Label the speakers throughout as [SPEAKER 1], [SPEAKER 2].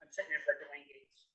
[SPEAKER 1] I'm sitting here for Dwayne Gates.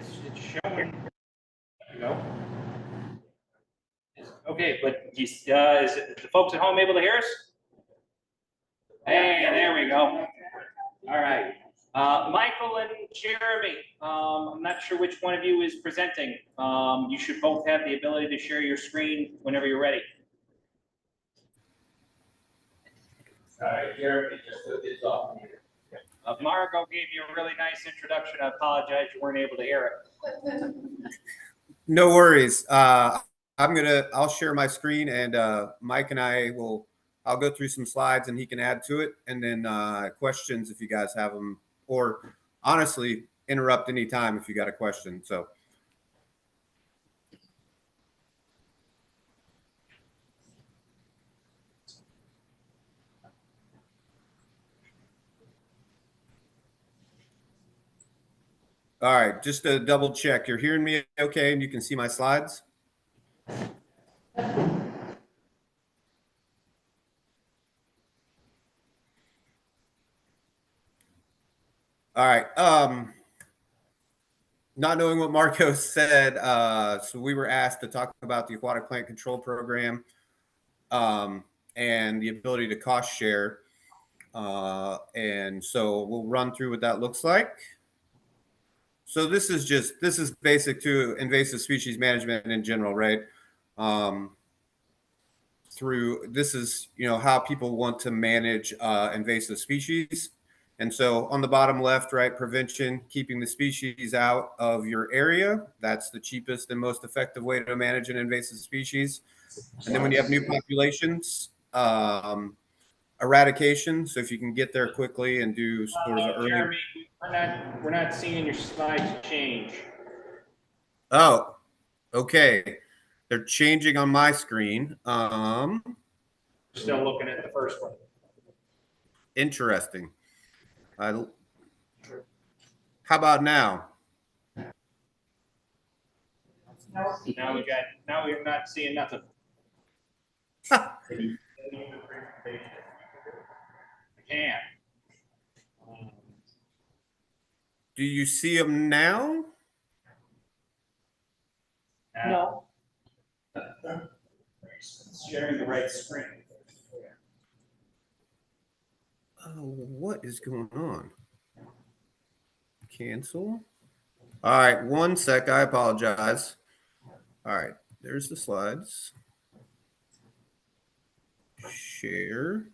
[SPEAKER 2] It's showing. There you go. Okay, but is it the folks at home able to hear us? Hey, there we go. All right. Michael and Jeremy, I'm not sure which one of you is presenting. You should both have the ability to share your screen whenever you're ready. All right, Jeremy, just put this off. Margot gave you a really nice introduction. I apologize you weren't able to hear it.
[SPEAKER 3] No worries. I'll share my screen, and Mike and I'll go through some slides and he can add to it. And then questions if you guys have them, or honestly, interrupt anytime if you got a question. So. All right, just to double check, you're hearing me okay and you can see my slides? All right. Not knowing what Marco said, so we were asked to talk about the aquatic plant control program and the ability to cost share. And so we'll run through what that looks like. So this is basic to invasive species management in general, right? This is, how people want to manage invasive species. And so on the bottom left, right, prevention, keeping the species out of your area. That's the cheapest and most effective way to manage an invasive species. And then when you have new populations, eradication. So if you can get there quickly and do sort of early.
[SPEAKER 2] Jeremy, we're not seeing your slides change.
[SPEAKER 3] Oh, okay. They're changing on my screen.
[SPEAKER 2] Still looking at the first one.
[SPEAKER 3] Interesting. How about now?
[SPEAKER 2] Now we're not seeing nothing. I can.
[SPEAKER 3] Do you see them now?
[SPEAKER 2] No. Sharing the right screen.
[SPEAKER 3] Oh, what is going on? Cancel. All right, one sec. I apologize. All right, there's the slides. Share.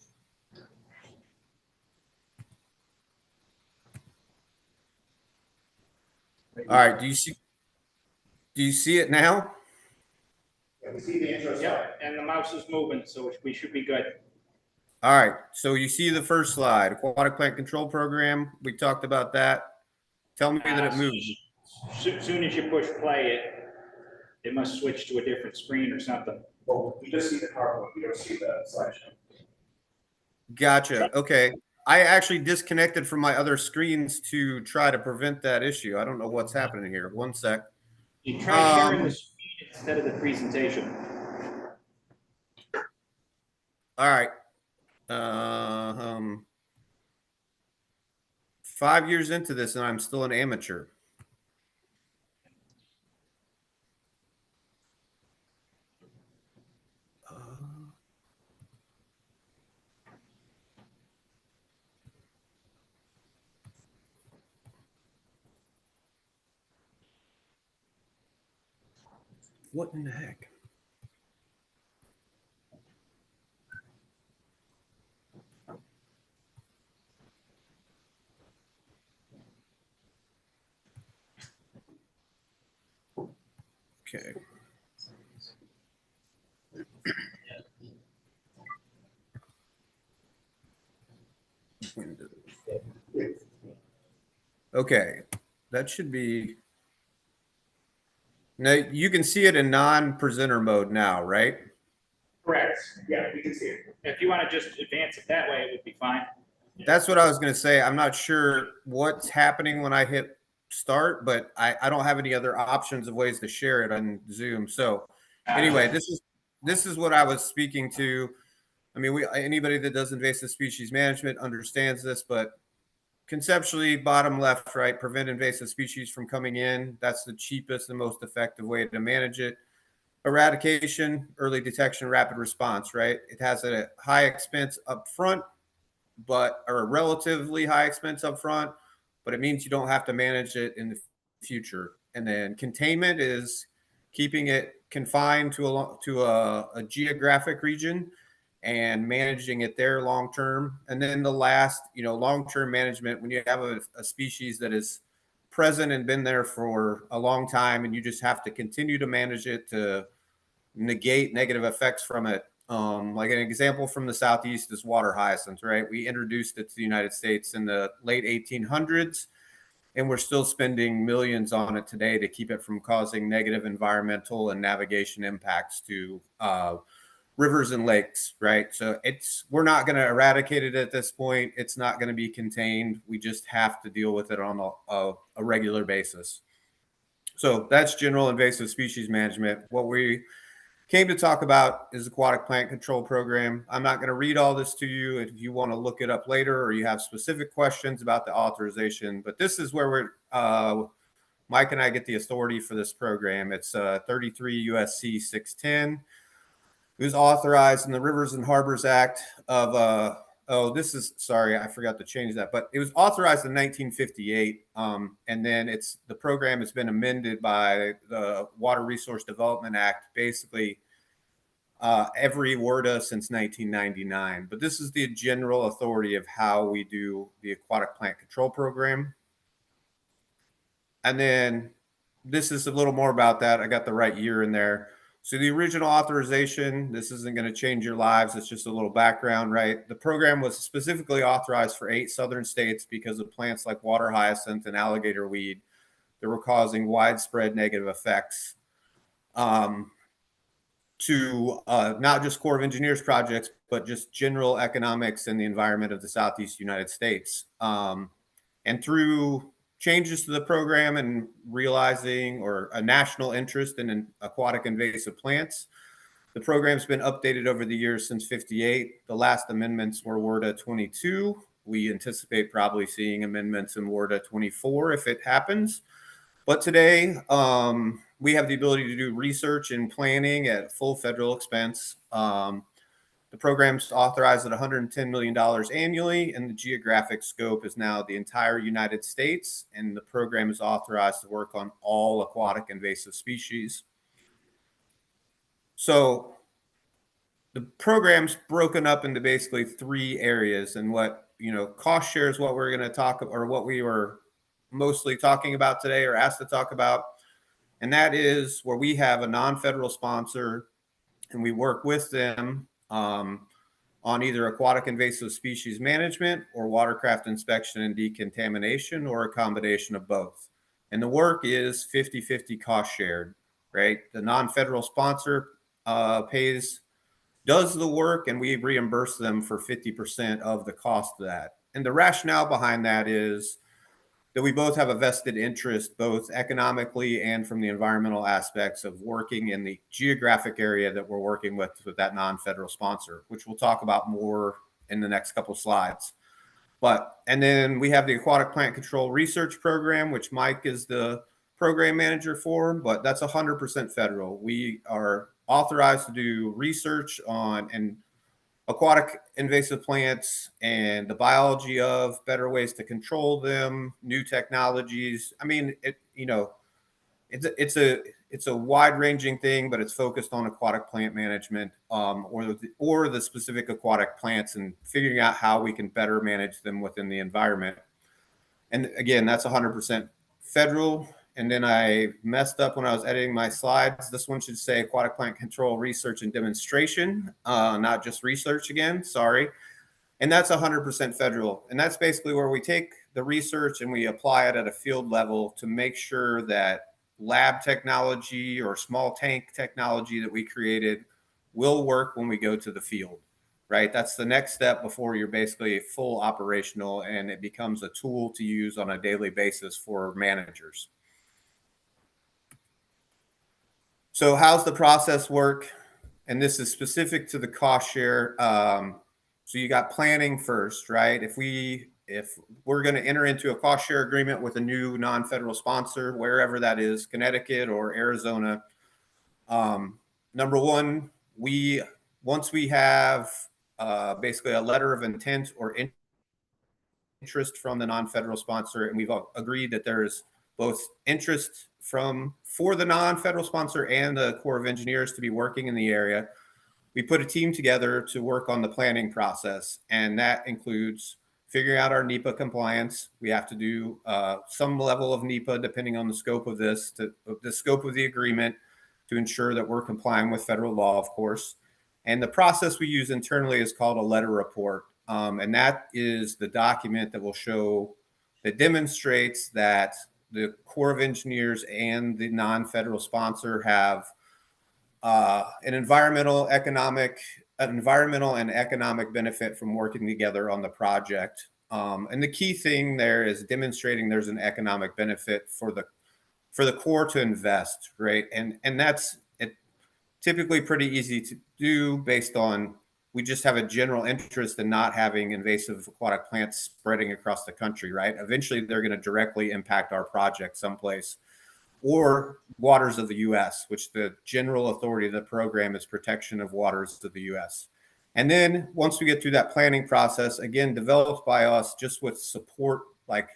[SPEAKER 3] All right, do you see it now?
[SPEAKER 2] Yeah, we see the intro slide. And the mouse is moving, so we should be good.
[SPEAKER 3] All right, so you see the first slide, aquatic plant control program. We talked about that. Tell me that it moves.
[SPEAKER 2] Soon as you push play, it must switch to a different screen or something. Well, we just see the car, we don't see the slideshow.
[SPEAKER 3] Gotcha. Okay. I actually disconnected from my other screens to try to prevent that issue. I don't know what's happening here. One sec.
[SPEAKER 2] You try sharing the screen instead of the presentation.
[SPEAKER 3] All right. 5 years into this and I'm still an amateur. What in the heck? Okay. Okay, that should be. Now you can see it in non-presenter mode now, right?
[SPEAKER 2] Correct. Yeah, we can see it. If you want to just advance it that way, it would be fine.
[SPEAKER 3] That's what I was going to say. I'm not sure what's happening when I hit start, but I don't have any other options of ways to share it on Zoom. So anyway, this is what I was speaking to. I mean, anybody that does invasive species management understands this, but conceptually, bottom left, right, prevent invasive species from coming in. That's the cheapest and most effective way to manage it. Eradication, early detection, rapid response, right? It has a high expense up front, but or a relatively high expense up front, but it means you don't have to manage it in the future. And then containment is keeping it confined to a geographic region and managing it there long term. And then the last, long term management, when you have a species that is present and been there for a long time, and you just have to continue to manage it to negate negative effects from it. Like an example from the Southeast is water hyacinth, right? We introduced it to the United States in the late 1800s, and we're still spending millions on it today to keep it from causing negative environmental and navigation impacts to rivers and lakes, right? So we're not going to eradicate it at this point. It's not going to be contained. We just have to deal with it on a regular basis. So that's general invasive species management. What we came to talk about is aquatic plant control program. I'm not going to read all this to you if you want to look it up later or you have specific questions about the authorization, but this is where Mike and I get the authority for this program. It's 33 USC 610. It was authorized in the Rivers and Harbors Act of, sorry, I forgot to change that, but it was authorized in 1958. And then the program has been amended by the Water Resource Development Act, basically every WRDA since 1999. But this is the general authority of how we do the aquatic plant control program. And then this is a little more about that. I got the right year in there. So the original authorization, this isn't going to change your lives. It's just a little background, right? The program was specifically authorized for 8 southern states because of plants like water hyacinth and alligator weed that were causing widespread negative effects to not just Corps of Engineers projects, but just general economics and the environment of the Southeast United States. And through changes to the program and realizing or a national interest in aquatic invasive plants, the program's been updated over the years since 58. The last amendments were WRDA 22. We anticipate probably seeing amendments in WRDA 24 if it happens. But today, we have the ability to do research and planning at full federal expense. The program's authorized at $110 million annually, and the geographic scope is now the entire United States, and the program is authorized to work on all aquatic invasive species. So the program's broken up into basically 3 areas, and cost share is what we're going to talk about, or what we were mostly talking about today or asked to talk about. And that is where we have a non-federal sponsor and we work with them on either aquatic invasive species management or watercraft inspection and decontamination, or a combination of both. And the work is 50-50 cost shared, right? The non-federal sponsor does the work, and we reimburse them for 50% of the cost of that. And the rationale behind that is that we both have a vested interest, both economically and from the environmental aspects of working in the geographic area that we're working with that non-federal sponsor, which we'll talk about more in the next couple of slides. And then we have the aquatic plant control research program, which Mike is the program manager for, but that's 100% federal. We are authorized to do research on aquatic invasive plants and the biology of better ways to control them, new technologies. I mean, it's a wide ranging thing, but it's focused on aquatic plant management or the specific aquatic plants and figuring out how we can better manage them within the environment. And again, that's 100% federal. And then I messed up when I was editing my slides. This one should say aquatic plant control research and demonstration, not just research again, sorry. And that's 100% federal. And that's basically where we take the research and we apply it at a field level to make sure that lab technology or small tank technology that we created will work when we go to the field, right? That's the next step before you're basically full operational and it becomes a tool to use on a daily basis for managers. So how's the process work? And this is specific to the cost share. So you got planning first, right? If we're going to enter into a cost share agreement with a new non-federal sponsor, wherever that is, Connecticut or Arizona, number one, once we have basically a letter of intent or interest from the non-federal sponsor, and we've agreed that there's both interest for the non-federal sponsor and the Corps of Engineers to be working in the area, we put a team together to work on the planning process, and that includes figuring out our NEPA compliance. We have to do some level of NEPA depending on the scope of the scope of the agreement, to ensure that we're complying with federal law, of course. And the process we use internally is called a letter report, and that is the document that demonstrates that the Corps of Engineers and the non-federal sponsor have an environmental and economic benefit from working together on the project. And the key thing there is demonstrating there's an economic benefit for the Corps to invest, right? And that's typically pretty easy to do based on, we just have a general interest in not having invasive aquatic plants spreading across the country, right? Eventually, they're going to directly impact our project someplace, or waters of the U.S., which the general authority of the program is protection of waters of the U.S. And then once we get through that planning process, again, developed by us just with support, like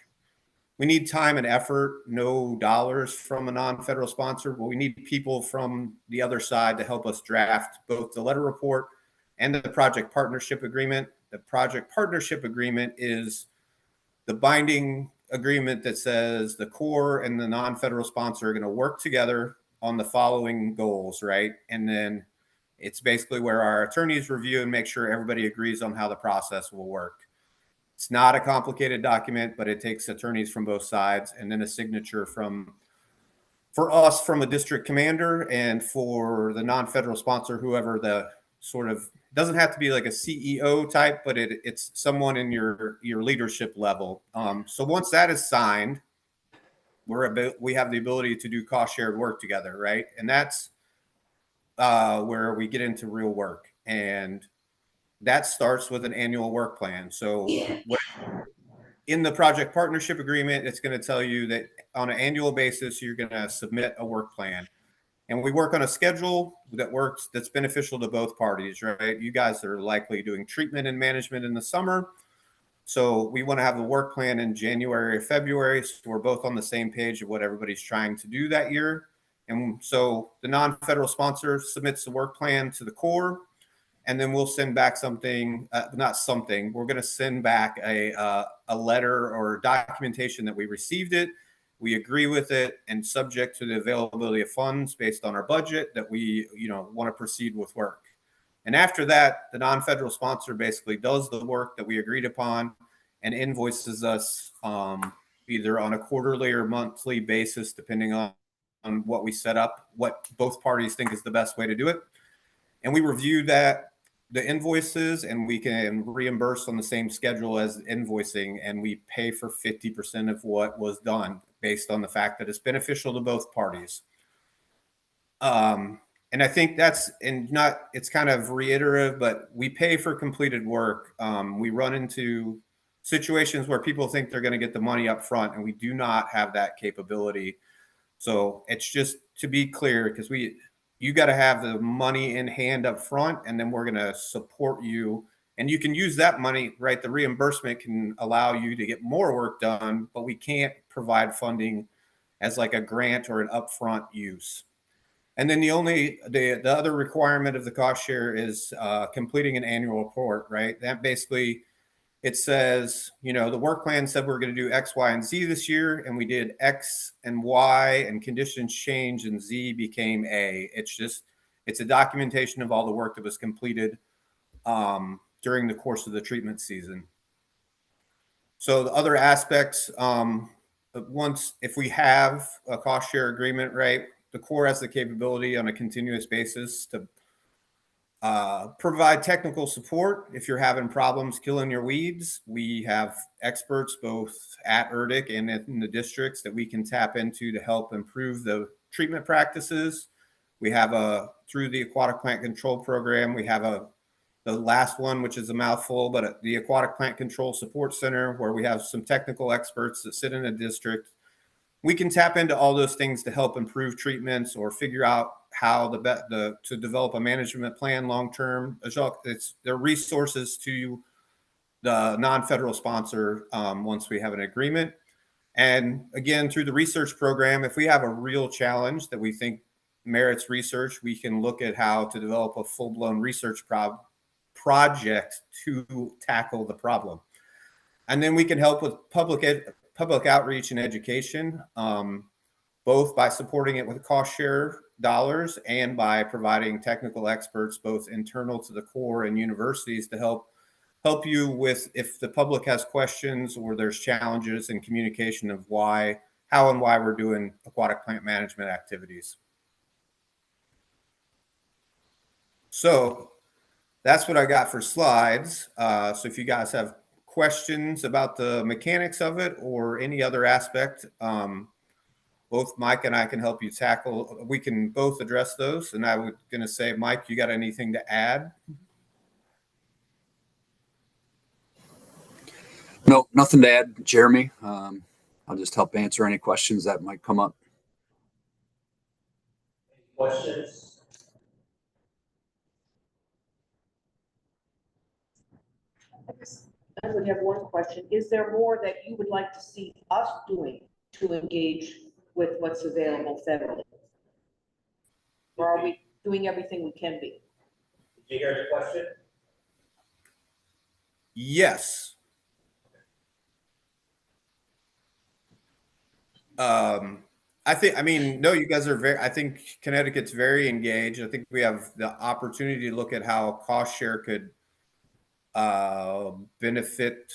[SPEAKER 3] we need time and effort, no dollars from a non-federal sponsor, but we need people from the other side to help us draft both the letter report and the project partnership agreement. The project partnership agreement is the binding agreement that says the Corps and the non-federal sponsor are going to work together on the following goals, right? And then it's basically where our attorneys review and make sure everybody agrees on how the process will work. It's not a complicated document, but it takes attorneys from both sides, and then a signature for us from a district commander, and for the non-federal sponsor, whoever the sort of, doesn't have to be like a CEO type, but it's someone in your leadership level. So once that is signed, we have the ability to do cost shared work together, right? And that's where we get into real work, and that starts with an annual work plan. So in the project partnership agreement, it's going to tell you that on an annual basis, you're going to submit a work plan. And we work on a schedule that's beneficial to both parties, right? You guys are likely doing treatment and management in the summer. So we want to have the work plan in January or February, so we're both on the same page of what everybody's trying to do that year. And so the non-federal sponsor submits the work plan to the Corps, and then we'll send back we're going to send back a letter or documentation that we received it, we agree with it, and subject to the availability of funds based on our budget, that we want to proceed with work. And after that, the non-federal sponsor basically does the work that we agreed upon and invoices us either on a quarterly or monthly basis, depending on what we set up, what both parties think is the best way to do it. And we review the invoices, and we can reimburse on the same schedule as invoicing, and we pay for 50% of what was done based on the fact that it's beneficial to both parties. And I think it's kind of reiterative, but we pay for completed work. We run into situations where people think they're going to get the money up front, and we do not have that capability. So it's just to be clear, because you got to have the money in hand up front, and then we're going to support you. And you can use that money, right? The reimbursement can allow you to get more work done, but we can't provide funding as like a grant or an upfront use. And then the other requirement of the cost share is completing an annual report, right? That basically, it says, the work plan said we're going to do X, Y, and Z this year, and we did X and Y, and conditions changed, and Z became A. It's a documentation of all the work that was completed during the course of the treatment season. So the other aspects, if we have a cost share agreement, right, the Corps has the capability on a continuous basis to provide technical support if you're having problems killing your weeds. We have experts both at ERDIC and in the districts that we can tap into to help improve the treatment practices. We have through the Aquatic Plant Control Program, we have the last one, which is a mouthful, but the Aquatic Plant Control Support Center, where we have some technical experts that sit in a district. We can tap into all those things to help improve treatments or figure out how to develop a management plan long term. It's there are resources to the non-federal sponsor once we have an agreement. And again, through the research program, if we have a real challenge that we think merits research, we can look at how to develop a full-blown research project to tackle the problem. And then we can help with public outreach and education, both by supporting it with cost share dollars and by providing technical experts, both internal to the Corps and universities, to help you with if the public has questions or there's challenges in communication of how and why we're doing aquatic plant management activities. So that's what I got for slides. So if you guys have questions about the mechanics of it or any other aspect, both Mike and I can help you tackle. We can both address those. And I was going to say, Mike, you got anything to add?
[SPEAKER 4] No, nothing to add, Jeremy. I'll just help answer any questions that might come up.
[SPEAKER 2] Questions?
[SPEAKER 5] I would have one question. Is there more that you would like to see us doing to engage with what's available federally? Or are we doing everything we can be?
[SPEAKER 2] Did you hear the question?
[SPEAKER 3] Yes. No, you guys are I think Connecticut's very engaged. I think we have the opportunity to look at how cost share could benefit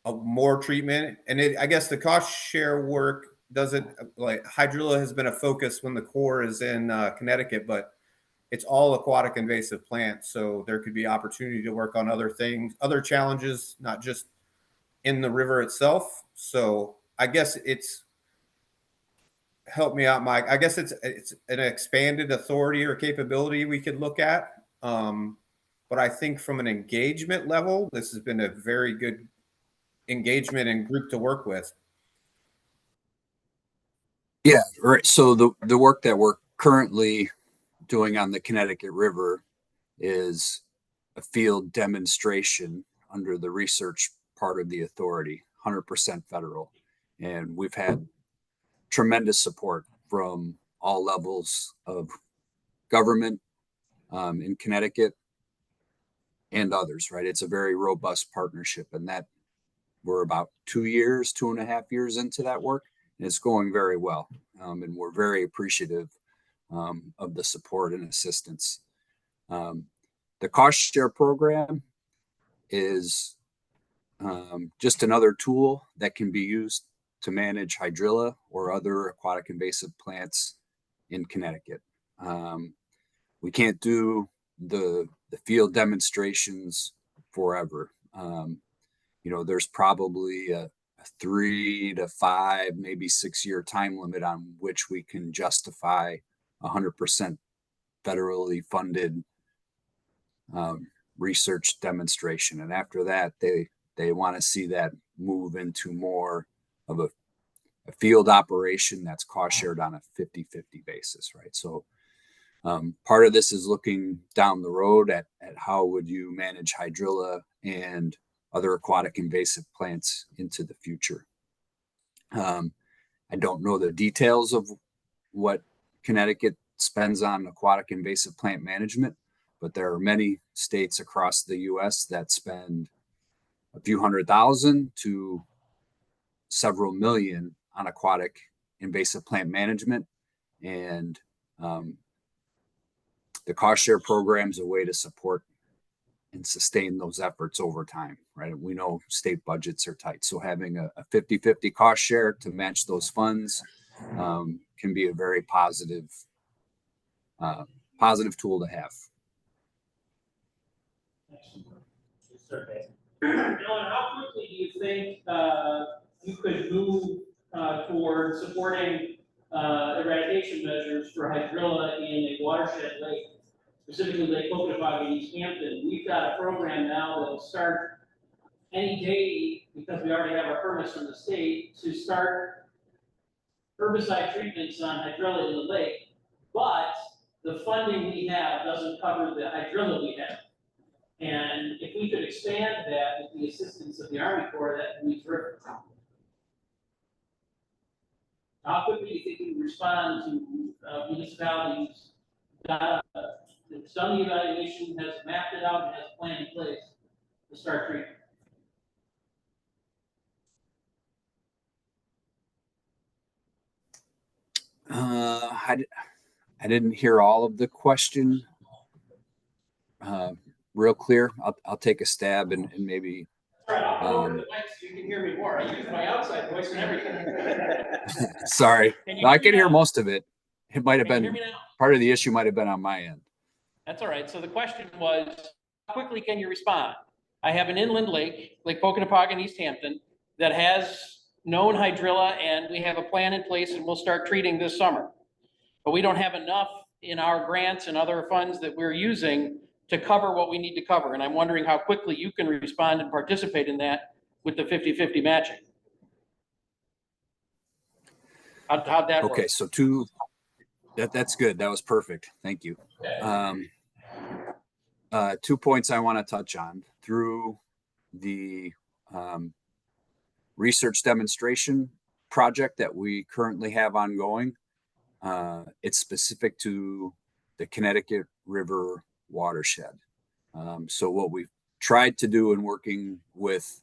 [SPEAKER 3] more treatment. And I guess the cost share work doesn't, like hydrilla has been a focus when the Corps is in Connecticut, but it's all aquatic invasive plants. So there could be opportunity to work on other things, other challenges, not just in the river itself. So I guess help me out, Mike. I guess it's an expanded authority or capability we could look at. But I think from an engagement level, this has been a very good engagement and group to work with.
[SPEAKER 4] Yeah, right. So the work that we're currently doing on the Connecticut River is a field demonstration under the research part of the authority, 100% federal. And we've had tremendous support from all levels of government in Connecticut and others, right? It's a very robust partnership, and that we're about 2.5 years into that work, and it's going very well. And we're very appreciative of the support and assistance. The cost share program is just another tool that can be used to manage hydrilla or other aquatic invasive plants in Connecticut. We can't do the field demonstrations forever. There's probably a 3 to 5, maybe 6 year time limit on which we can justify 100% federally funded research demonstration. And after that, they want to see that move into more of a field operation that's cost shared on a 50-50 basis, right? So part of this is looking down the road at how would you manage hydrilla and other aquatic invasive plants into the future. I don't know the details of what Connecticut spends on aquatic invasive plant management, but there are many states across the US that spend a few $100,000 to several million on aquatic invasive plant management. And the cost share program is a way to support and sustain those efforts over time, right? We know state budgets are tight. So having a 50-50 cost share to match those funds can be a very positive tool to have.
[SPEAKER 1] Dylan, how quickly do you think you could move toward supporting eradication measures for hydrilla in a watershed lake? specifically Lake Okanagan and East Hampton, we've got a program now that'll start any day, because we already have our permits from the state, to start herbicide treatments on hydrilla in the lake, but the funding we have doesn't cover the hydrilla we have. And if we could expand that with the assistance of the Army Corps, that would be terrific. How quickly do you think you respond to municipalities that have done the evaluation, has mapped it out, and has a plan in place to start treatment?
[SPEAKER 4] I didn't hear all of the question real clear. I'll take a stab and maybe.
[SPEAKER 1] All right, I'll go over to the mic so you can hear me more. I use my outside voice and everything.
[SPEAKER 4] Sorry, no, I can hear most of it. It might have
[SPEAKER 1] Can you
[SPEAKER 4] been
[SPEAKER 1] hear me now?
[SPEAKER 4] part of the issue. Might have been on my end.
[SPEAKER 1] That's all right. So the question was, how quickly can you respond? I have an inland lake, Lake Okanagan, East Hampton, that has known hydrilla, and we have a plan in place, and we'll start treating this summer. But we don't have enough in our grants and other funds that we're using to cover what we need to cover. And I'm wondering how quickly you can respond and participate in that with the 50-50 matching. How'd that work?
[SPEAKER 4] Okay, so that's good. That was perfect. Thank you. 2 points I want to touch on through the research demonstration project that we currently have ongoing. It's specific to the Connecticut River watershed. So what we've tried to do in working with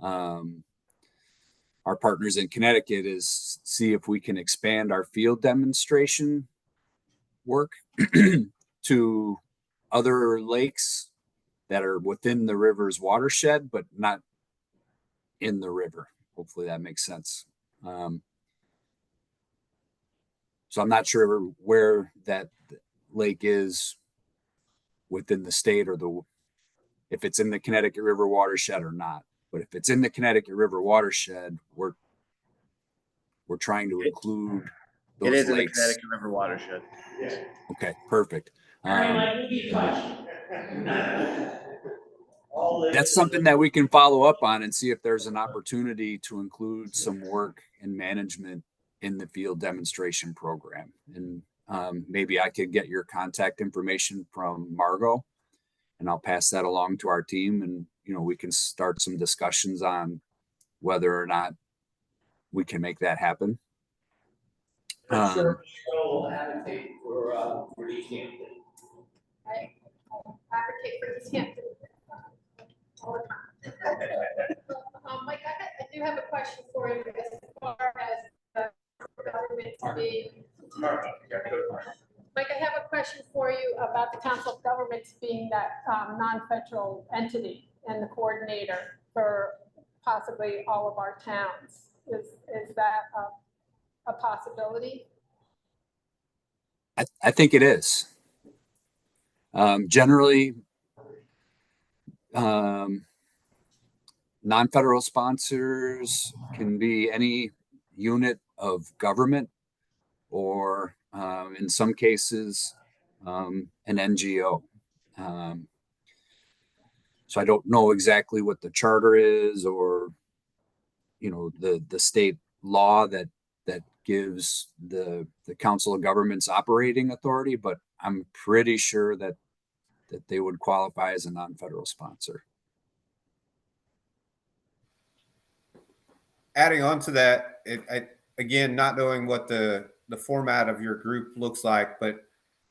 [SPEAKER 4] our partners in Connecticut is see if we can expand our field demonstration work to other lakes that are within the river's watershed, but not in the river. Hopefully that makes sense. So I'm not sure where that lake is within the state or if it's in the Connecticut River watershed or not. But if it's in the Connecticut River watershed, we're trying to include those
[SPEAKER 6] It is in the
[SPEAKER 4] lakes.
[SPEAKER 6] Connecticut River watershed.
[SPEAKER 4] Okay, perfect. That's something that we can follow up on and see if there's an opportunity to include some work and management in the field demonstration program. And maybe I could get your contact information from Margot, and I'll pass that along to our team, and we can start some discussions on whether or not we can make that happen.
[SPEAKER 7] I'm sure we'll advocate for East Hampton.
[SPEAKER 8] I advocate for East Hampton all the time. Mike, I do have a question for you as far as the government being. Mike, I have a question for you about the Council of Governments being that non-federal entity and the coordinator for possibly all of our towns. Is that a possibility?
[SPEAKER 4] I think it is. Generally, non-federal sponsors can be any unit of government, or in some cases, an NGO. So I don't know exactly what the charter is, or the state law that gives the Council of Governments operating authority, but I'm pretty sure that they would qualify as a non-federal sponsor.
[SPEAKER 3] Adding on to that, again, not knowing what the format of your group looks like, but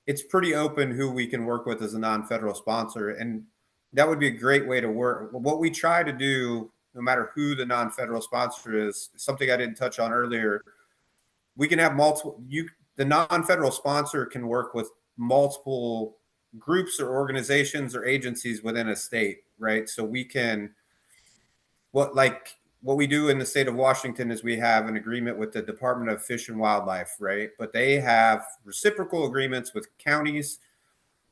[SPEAKER 3] it's pretty open who we can work with as a non-federal sponsor. And that would be a great way to work. What we try to do, no matter who the non-federal sponsor is, something I didn't touch on earlier, we can have the non-federal sponsor can work with multiple groups or organizations or agencies within a state, right? So we can, what we do in the state of Washington is we have an agreement with the Department of Fish and Wildlife, right? But they have reciprocal agreements with counties,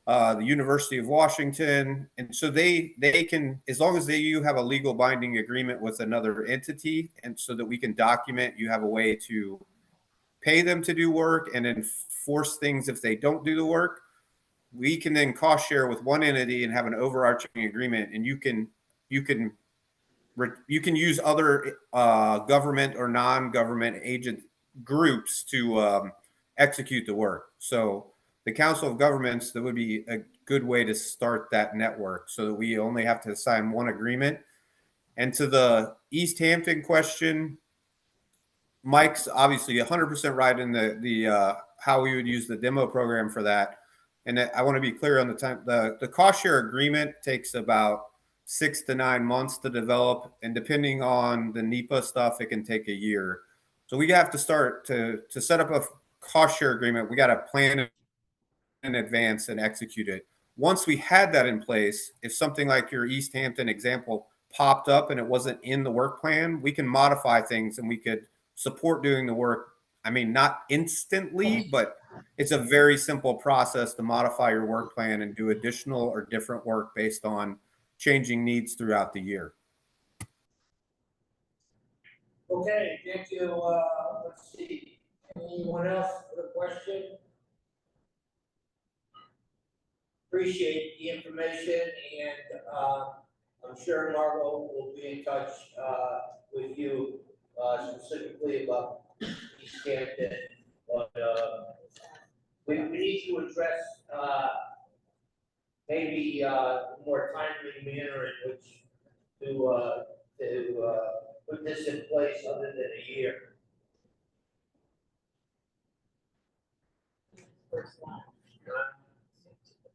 [SPEAKER 3] the University of Washington. And so they can, as long as you have a legal binding agreement with another entity, and so that we can document, you have a way to pay them to do work and enforce things if they don't do the work. we can then cost share with one entity and have an overarching agreement, and you can use other government or non-government agent groups to execute the work. So the Council of Governments, that would be a good way to start that network, so that we only have to sign one agreement. And to the East Hampton question, Mike's obviously 100% right in the how we would use the demo program for that. And I want to be clear on the time. The cost share agreement takes about 6 to 9 months to develop, and depending on the NEPA stuff, it can take a year. So we have to start to set up a cost share agreement. We got to plan in advance and execute it. Once we had that in place, if something like your East Hampton example popped up and it wasn't in the work plan, we can modify things and we could support doing the work. I mean, not instantly, but it's a very simple process to modify your work plan and do additional or different work based on changing needs throughout the year.
[SPEAKER 7] Okay, thank you. Let's see. Anyone else with a question? Appreciate the information, and I'm sure Margot will be in touch with you specifically about East Hampton. But we need to address maybe more timely manner in which to put this in place other than a year.
[SPEAKER 5] First slide.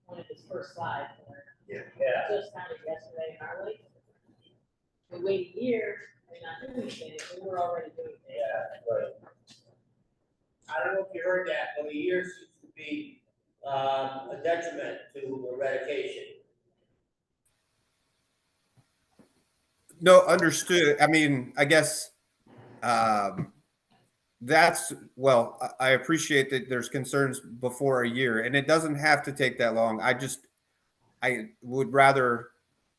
[SPEAKER 5] One of his first slides.
[SPEAKER 7] Yeah.
[SPEAKER 5] Just kind of yesterday, aren't we? We wait a year, we're not doing anything, we were already doing it.
[SPEAKER 7] Yeah, right. I don't know if you heard that, but a year seems to be a detriment to eradication.
[SPEAKER 3] No, understood. I mean, I guess that's, well, I appreciate that there's concerns before a year, and it doesn't have to take that long. I would rather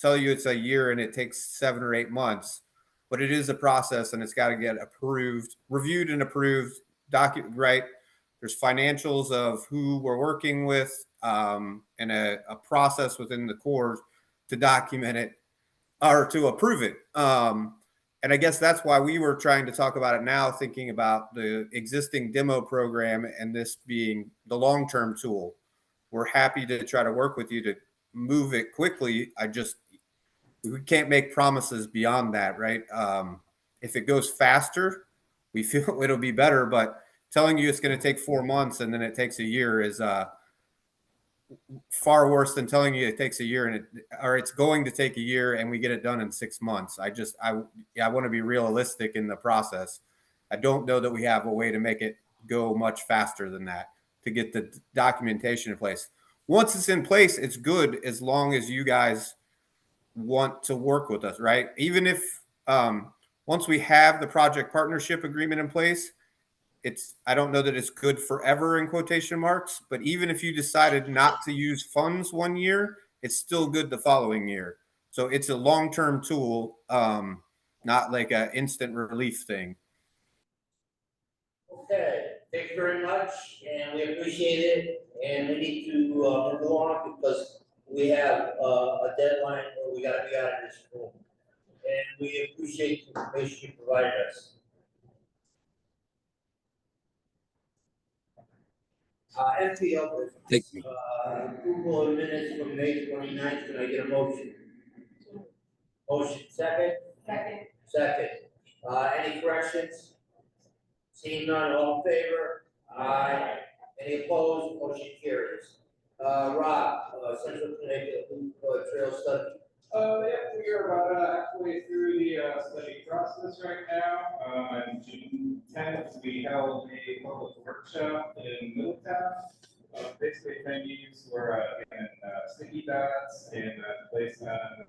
[SPEAKER 3] tell you it's a year and it takes 7 or 8 months, but it is a process and it's got to get approved, reviewed and approved, right? There's financials of who we're working with, and a process within the Corps to document it or to approve it. And I guess that's why we were trying to talk about it now, thinking about the existing demo program and this being the long-term tool. We're happy to try to work with you to move it quickly. We can't make promises beyond that, right? If it goes faster, we feel it'll be better, but telling you it's going to take 4 months and then it takes a year is far worse than telling you it takes a year or it's going to take a year and we get it done in 6 months. I want to be realistic in the process. I don't know that we have a way to make it go much faster than that to get the documentation in place. Once it's in place, it's good as long as you guys want to work with us, right? Even if once we have the project partnership agreement in place, I don't know that it's good forever in quotation marks, but even if you decided not to use funds 1 year, it's still good the following year. So it's a long-term tool, not like an instant relief thing.
[SPEAKER 7] Okay, thank you very much, and we appreciate it, and we need to move on because we have a deadline where we gotta be out of this room. And we appreciate the information you provided us. MPO business.
[SPEAKER 4] Thank you.
[SPEAKER 7] Approval of minutes from May 29th. Can I get a motion? Motion second? Second. Any corrections? Seeing none, all in favor? Aye. Any opposed? Motion carries. Rob, Central Connecticut Loop Trail Study.
[SPEAKER 6] Yeah, we are about halfway through the study process right now. On June 10th, we held a public workshop in Middletown. Basically, venues were in sticky dots and placed on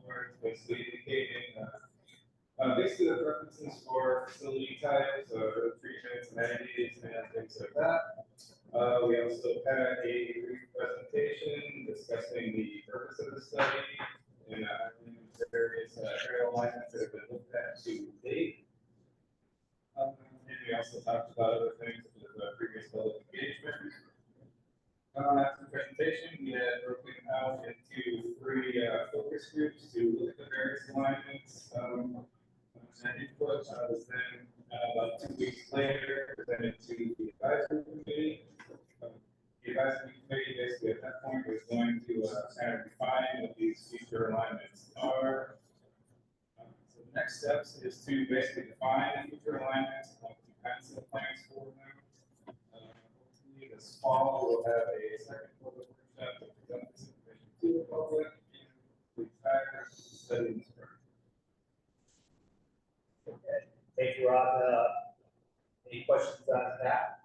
[SPEAKER 6] boards, basically indicating basically the preferences for facility types, treatments, amenities, and things like that. We also had a brief presentation discussing the purpose of the study and various area alignments that have been looked at to date. And we also talked about other things such as previous public engagement. After the presentation, we had broken out into three focus groups to look at the various alignments. And input was then about 2 weeks later presented to the advisory committee. The advisory committee basically at that point was going to kind of define what these future alignments are. So the next steps is to basically define the future alignments, defensive plans for them. Hopefully this fall we'll have a second public workshop to present this information to the public and the factors study this program.
[SPEAKER 7] Okay, thank you, Rob. Any questions on that?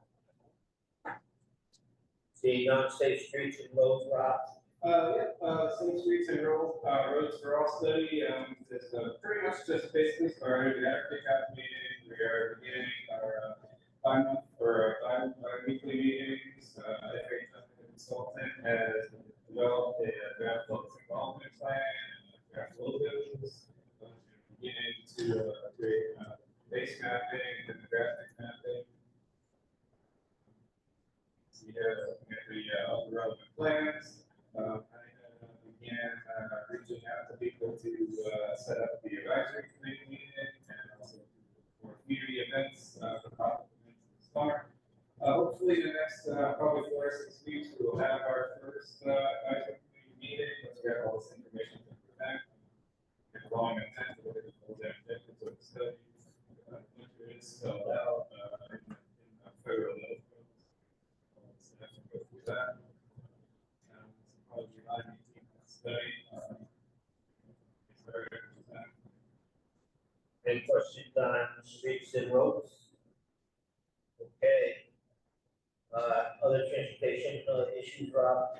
[SPEAKER 7] Seeing none, safe streets and roads, Rob?
[SPEAKER 6] Safe streets and roads for all study, is pretty much just basically started. We had our kickoff meeting, we are beginning our bi-weekly meetings. Every consultant has developed a draft public involvement plan and draft logos. Beginning to create base mapping and graphic mapping. So the relevant plans. I began reaching out to people to set up the advisory committee meeting and also for community events for public events in the summer. Hopefully the next probably 4 or 6 weeks we will have our first advisory committee meeting. Let's get all this information to present. And long intent of it, objectives of the study, winter is spelled out in federal notes. So I can go through that. Probably July 18th study.
[SPEAKER 7] Any questions on streets and roads? Okay. Other transportation issues, Rob?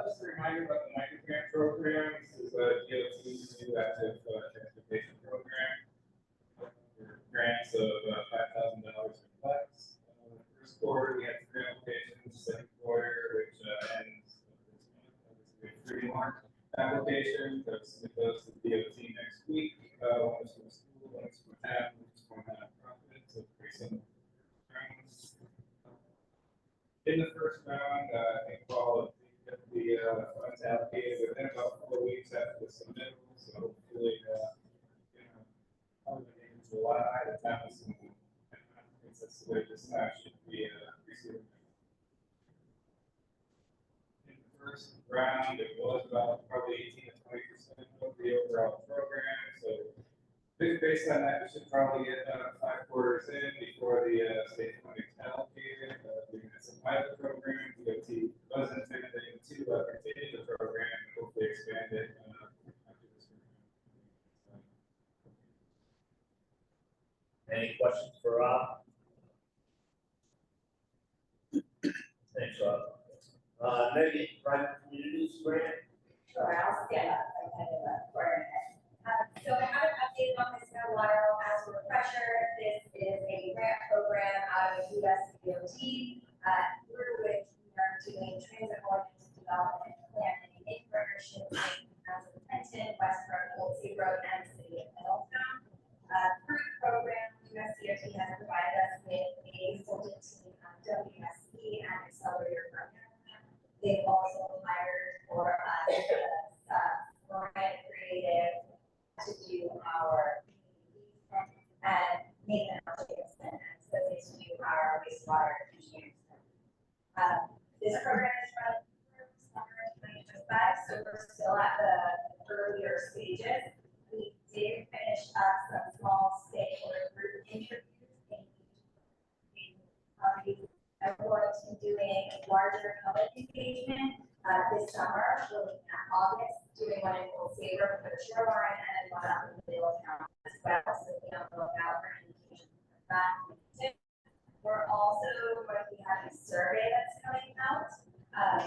[SPEAKER 6] Just a reminder about the microgrant program. This is a DOT's new active transportation program. Grants of $5,000 in flex. First quarter, we had 3 applications. Second quarter, which ends this month, we have 3 more applications. Goes to the DOT next week. One is from school, one is from town, one is from nonprofit. So pretty simple rounds. In the first round, I think all of the funds allocated within about 4 weeks after the submittal. So hopefully, probably in July, the town is going to, that's the way this time should be receiving. In the first round, it was about probably 18 to 20% of the overall program. So based on that, we should probably get 5 quarters in before the state funding is allocated. It's a pilot program. DOT was intending to continue the program and hopefully expand it after this program.
[SPEAKER 7] Any questions for Rob? Thanks, Rob. Maybe private communities, grant?
[SPEAKER 9] Sure, I'll stand up. I kind of so I haven't updated on this in a while. As a refresher, this is a grant program out of US DOT, through which we are doing transit ordinance development planning in partnership with Council of Clinton, Westbrook, Old Sea Road, and the City of Middletown. Through the program, US DOT has provided us with a consultant team on WSE and Accelerator program. They've also hired for us creative to do our and Nathan Jacobson, so they do our wastewater engineering. This program is run through summer 2025, so we're still at the earlier stages. We did finish up some small stakeholder group interviews I'm going to be doing larger public engagement this summer, looking at August, doing one in Old Sea Road for the shoreline and one up in Middletown as well. So be on the lookout for indications of that. We're also going to be having a survey that's coming out.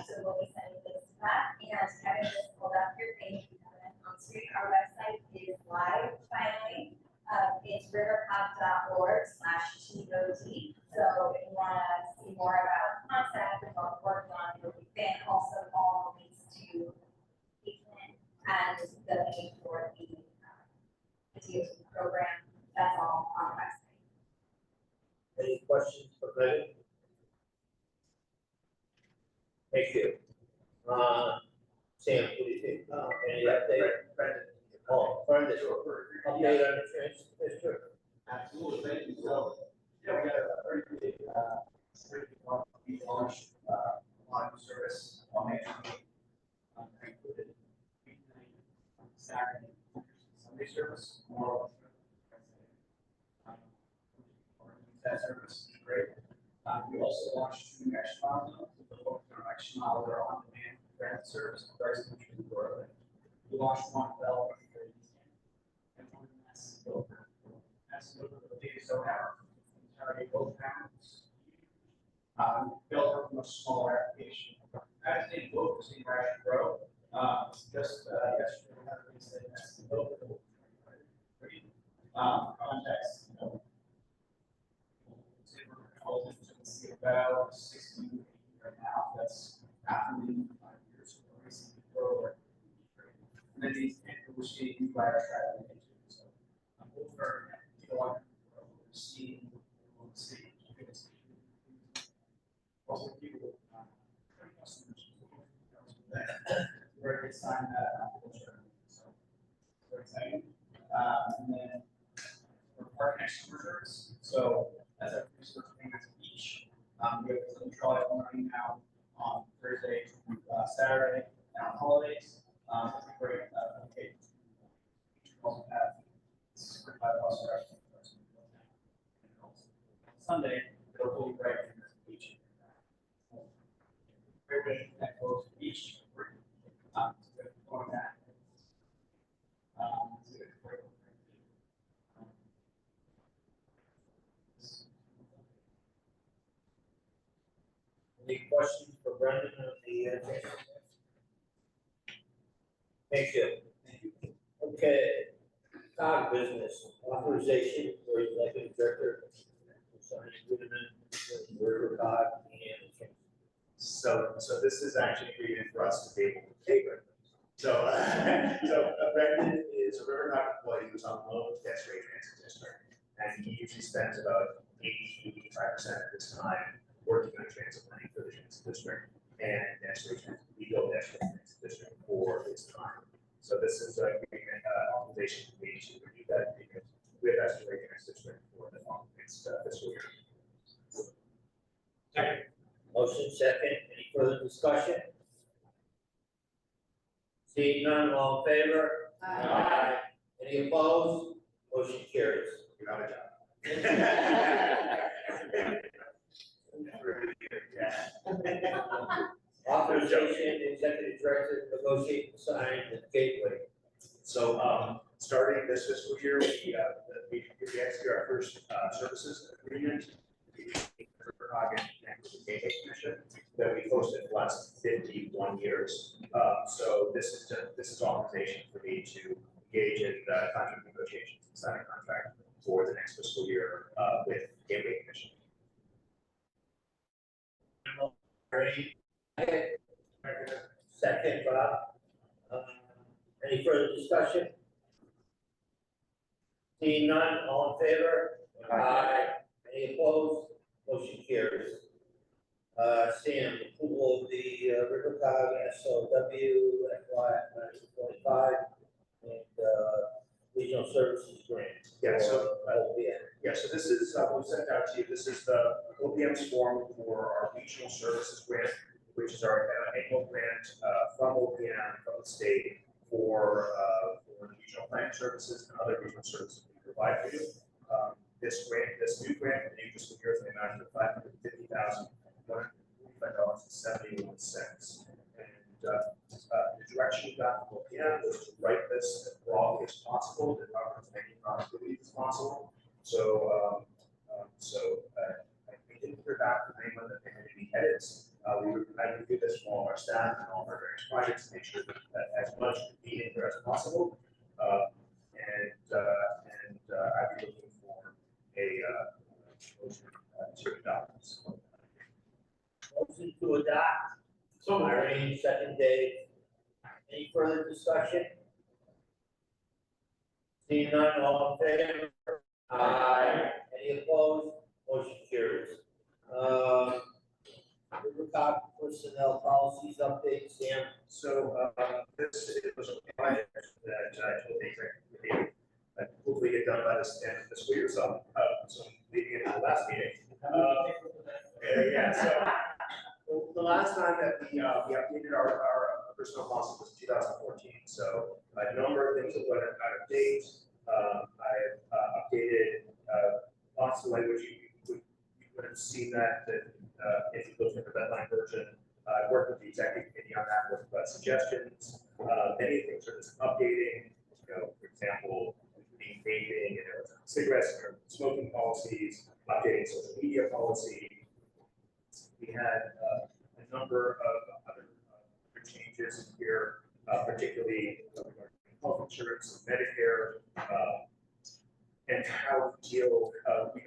[SPEAKER 9] So we'll be sending this to that. And Kevin just pulled up your page on screen. Our website is live finally. It's rivercog.org/TOT. So if you want to see more about the concept and what we're working on, you'll be fan. Also, all links to engagement and the link for the DOT program. That's all on the website.
[SPEAKER 7] Any questions for Megan? Hey,
[SPEAKER 6] that service, is great. We also launched 2 extra mile zones, the focus on extra mile, they're on demand transit service, very similar to Florida. We launched one Bell and one Mass Silver. Mass Silver, the biggest zone ever, target both towns. Built for a much smaller application. I think both we're seeing actually grow. Just yesterday, we said that's the local context. See about 60 right now. That's happening 5 years ago. Recently grow. And then these we're seeing new buyers traveling into. So over we're seeing also people customers. Very good sign that so very exciting. And then for park next reserves. So as a research payments each, we have some trial running now on Thursday, Saturday, and on holidays. It's a great okay. Also have 5 bus routes. Sunday, they'll fully right in this beach. Everybody that goes to the beach, going back.
[SPEAKER 7] Any questions for Brendan on the agenda? Thank you. Okay, COG business authorization for executive director to sign agreement with RiverCOG and
[SPEAKER 10] So this is actually created for us to be able to pay Brendan. So Brendan is a RiverCOG employee who's on loan with Desiree Transit District, and he usually spends about 80–85% of his time working on transit planning for the transit district, and Desiree Transit, we go Desiree Transit District for his time. So this is an authorization for me to review that agreement with Desiree Transit District for the next fiscal year.
[SPEAKER 7] Second. Motion second. Any further discussion? Seeing none, all in favor? Aye. Any opposed? Motion carries.
[SPEAKER 10] You got a job.
[SPEAKER 7] Authorization, executive director, negotiate and sign the gateway.
[SPEAKER 10] So, starting this fiscal year, we execute our first services agreement between RiverCOG and the Gateway Commission that we posted for the last 51 years. So this is authorization for me to engage in contract negotiations and sign a contract for the next fiscal year with Gateway Commission.
[SPEAKER 7] Ready? Second, Bob. Any further discussion? Seeing none, all in favor? Aye. Any opposed? Motion carries. Sam, approval of the RiverCOG SOW FY 1925 and regional services grant.
[SPEAKER 10] Yeah, so so this is what we sent out to you. This is the OPM's form for our regional services grant, which is our annual grant from OPM, from the state for the regional planning services and other regional services we provide for you. This new grant for the new fiscal year is an amount of $550,145.71. And the direction we got from OPM was to write this as broadly as possible, to cover as many possibilities as possible. So, I didn't hear back from anyone that they had any edits. I reviewed this from all of our staff and all of our various projects to make sure that as much meeting there as possible. I'd be looking for a motion to adopt this.
[SPEAKER 7] Motion to adopt. So Irene, second Dave. Any further discussion? Seeing none, all in favor? Aye. Any opposed? Motion carries. RiverCOG personnel policies update, Sam.
[SPEAKER 10] So this was a project that I told the executive committee that hopefully get done by this end of this year. So leading into the last meeting. So the last time that we updated our personnel policy was 2014. So a number of things have went out of date. I have updated lots of language seen that, if you look at the deadline version, I worked with the executive committee on that with suggestions. Many things are just updating, for example, the vaping and there was cigarettes or smoking policies, updating social media policy. We had a number of other changes here, particularly regarding health insurance, Medicare, and how to deal.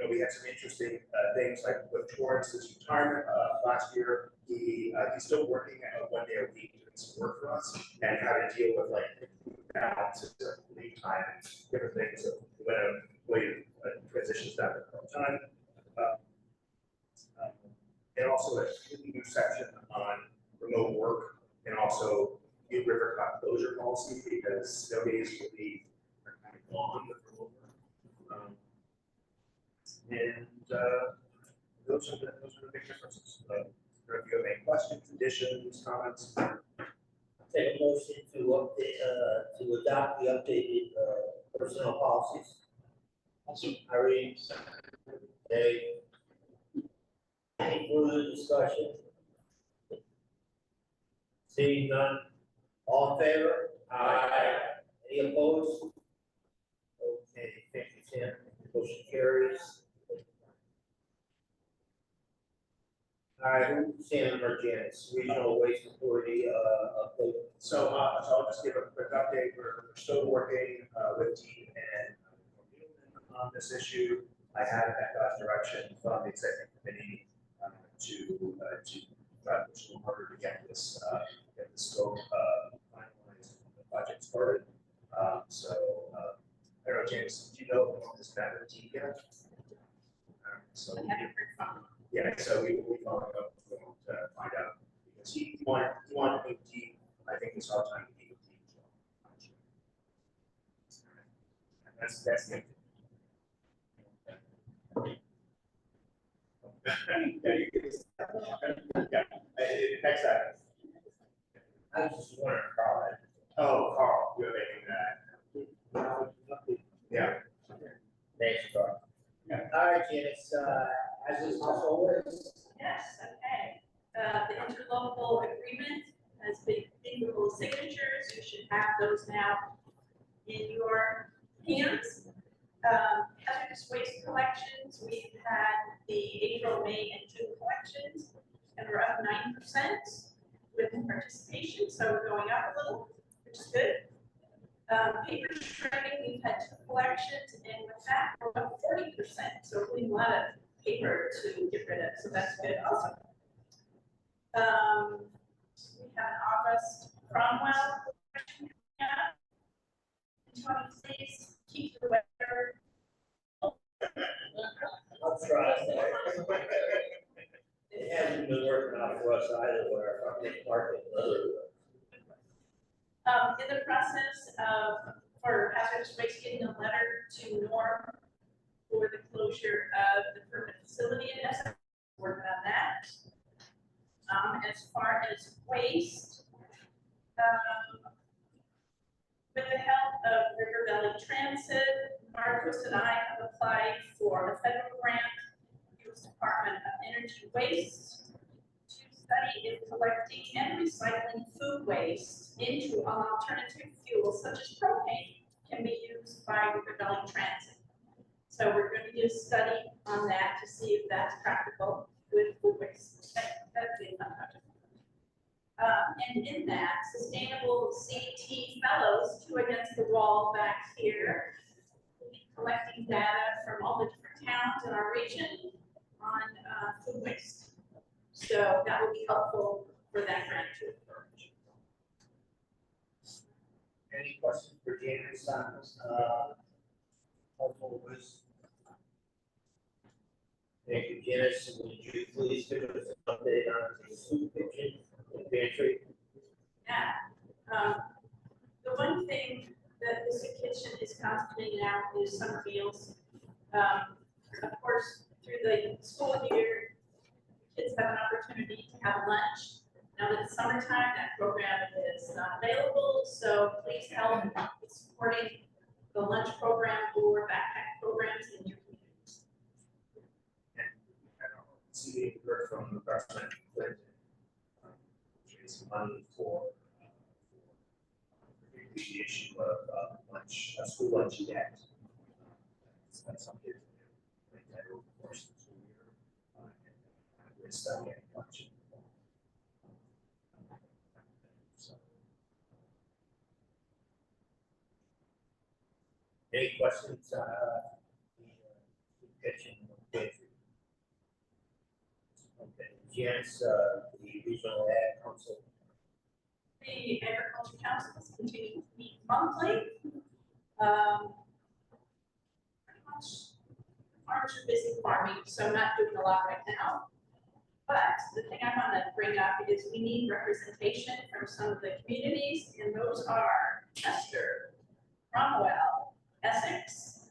[SPEAKER 10] We had some interesting things like with Torrance's retirement last year. He's still working at 1 day a week doing some work for us, and how to deal with balances of leave time and different things when a employee transitions down to part-time. And also a new section on remote work and also new RiverCOG closure policy because snow days will be kind of gone with remote work. And those are the big differences. If you have any questions, additions, comments.
[SPEAKER 7] Take a motion to update, to adopt the updated, personnel policies. Irene, Dave. Any further discussion? Seeing none, all in favor? Aye. Any opposed? Okay, thank you, Tim. Motion carries. All right, Sam or Janice, Regional Waste Authority, update.
[SPEAKER 10] So I'll just give a quick update. We're still working with Dean and on this issue. I had that direction from the executive committee to try to push a little harder to get this scope finalized, the budget started. I don't know, James, do you know if this matter to you yet? So yeah, so we will be following up to find out because he wanted to meet Dean. I think it's our time to meet with Dean as well. That's it. Yeah, next time.
[SPEAKER 7] I was just wondering, Carl.
[SPEAKER 10] Oh, Carl, you're making that. Yeah.
[SPEAKER 7] Thanks, Carl.
[SPEAKER 10] Yeah.
[SPEAKER 7] All right, Janice, as is always.
[SPEAKER 11] Yes, okay. The interlocal agreement has been in signatures. You should have those now in your hands. Hazardous waste collections, we've had the April, May, and June collections, and we're up 9% with participation, so we're going up a little, which is good. Paper shredding, we've had 2 collections, and with that, we're up 40%, so we have a lot of paper to get rid of, so that's good also. We have an August Cromwell collection coming up in 20 days. Keep the weather.
[SPEAKER 7] I'll try. It hasn't been working out for us either, where our market.
[SPEAKER 11] In the process of, for hazardous waste, getting a letter to Norm for the closure of the permanent facility in Essex, working on that. As far as waste, with the help of River Valley Transit, Marcos and I have applied for a federal grant, U.S. Department of Energy Waste, to study if collecting and recycling food waste into an alternative fuel such as propane can be used by River Valley Transit. So we're going to do a study on that to see if that's practical with food waste. That'd be a fun project. And in that, sustainable CT fellows, 2 against the wall back here, will be collecting data from all the different towns in our region on food waste. So that will be helpful for that grant too.
[SPEAKER 7] Any questions for Janice on household waste? Thank you, Janice. Would you please give us an update on the soup kitchen and pantry?
[SPEAKER 11] Yeah. The one thing that the soup kitchen is concentrating now is summer meals. Of course, through the school year, kids have an opportunity to have lunch. Now that it's summertime, that program is not available, so please help with supporting the lunch program or backpack programs in your communities.
[SPEAKER 7] Trustman Clinton, raising money for the issue of lunch, school lunch debt. That's something to do. Like that over the course of the school year. With study and lunch. So. Any questions, kitchen? Okay, Janice, the regional ag council.
[SPEAKER 11] The agriculture council is continuing to meet monthly. Pretty much farmers are busy farming, so not doing a lot right now. But the thing I want to bring up is we need representation from some of the communities, and those are Chester, Cromwell, Essex,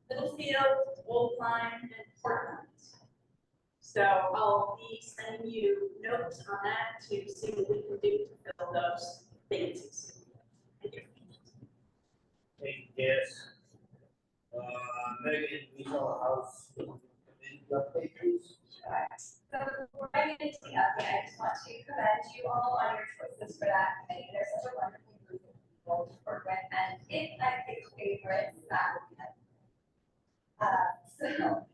[SPEAKER 11] Littlefield, Old Lyme, and Portland. So I'll be sending you notes on that to see what we can do to fill those vacancies. Thank you.
[SPEAKER 7] Yes. Megan, regional house, update please.
[SPEAKER 9] So before I get into the update, I just want to commend you all on your choices for that committee. They're such a wonderful group of people to work with, and if I pick favorites, that would be them. So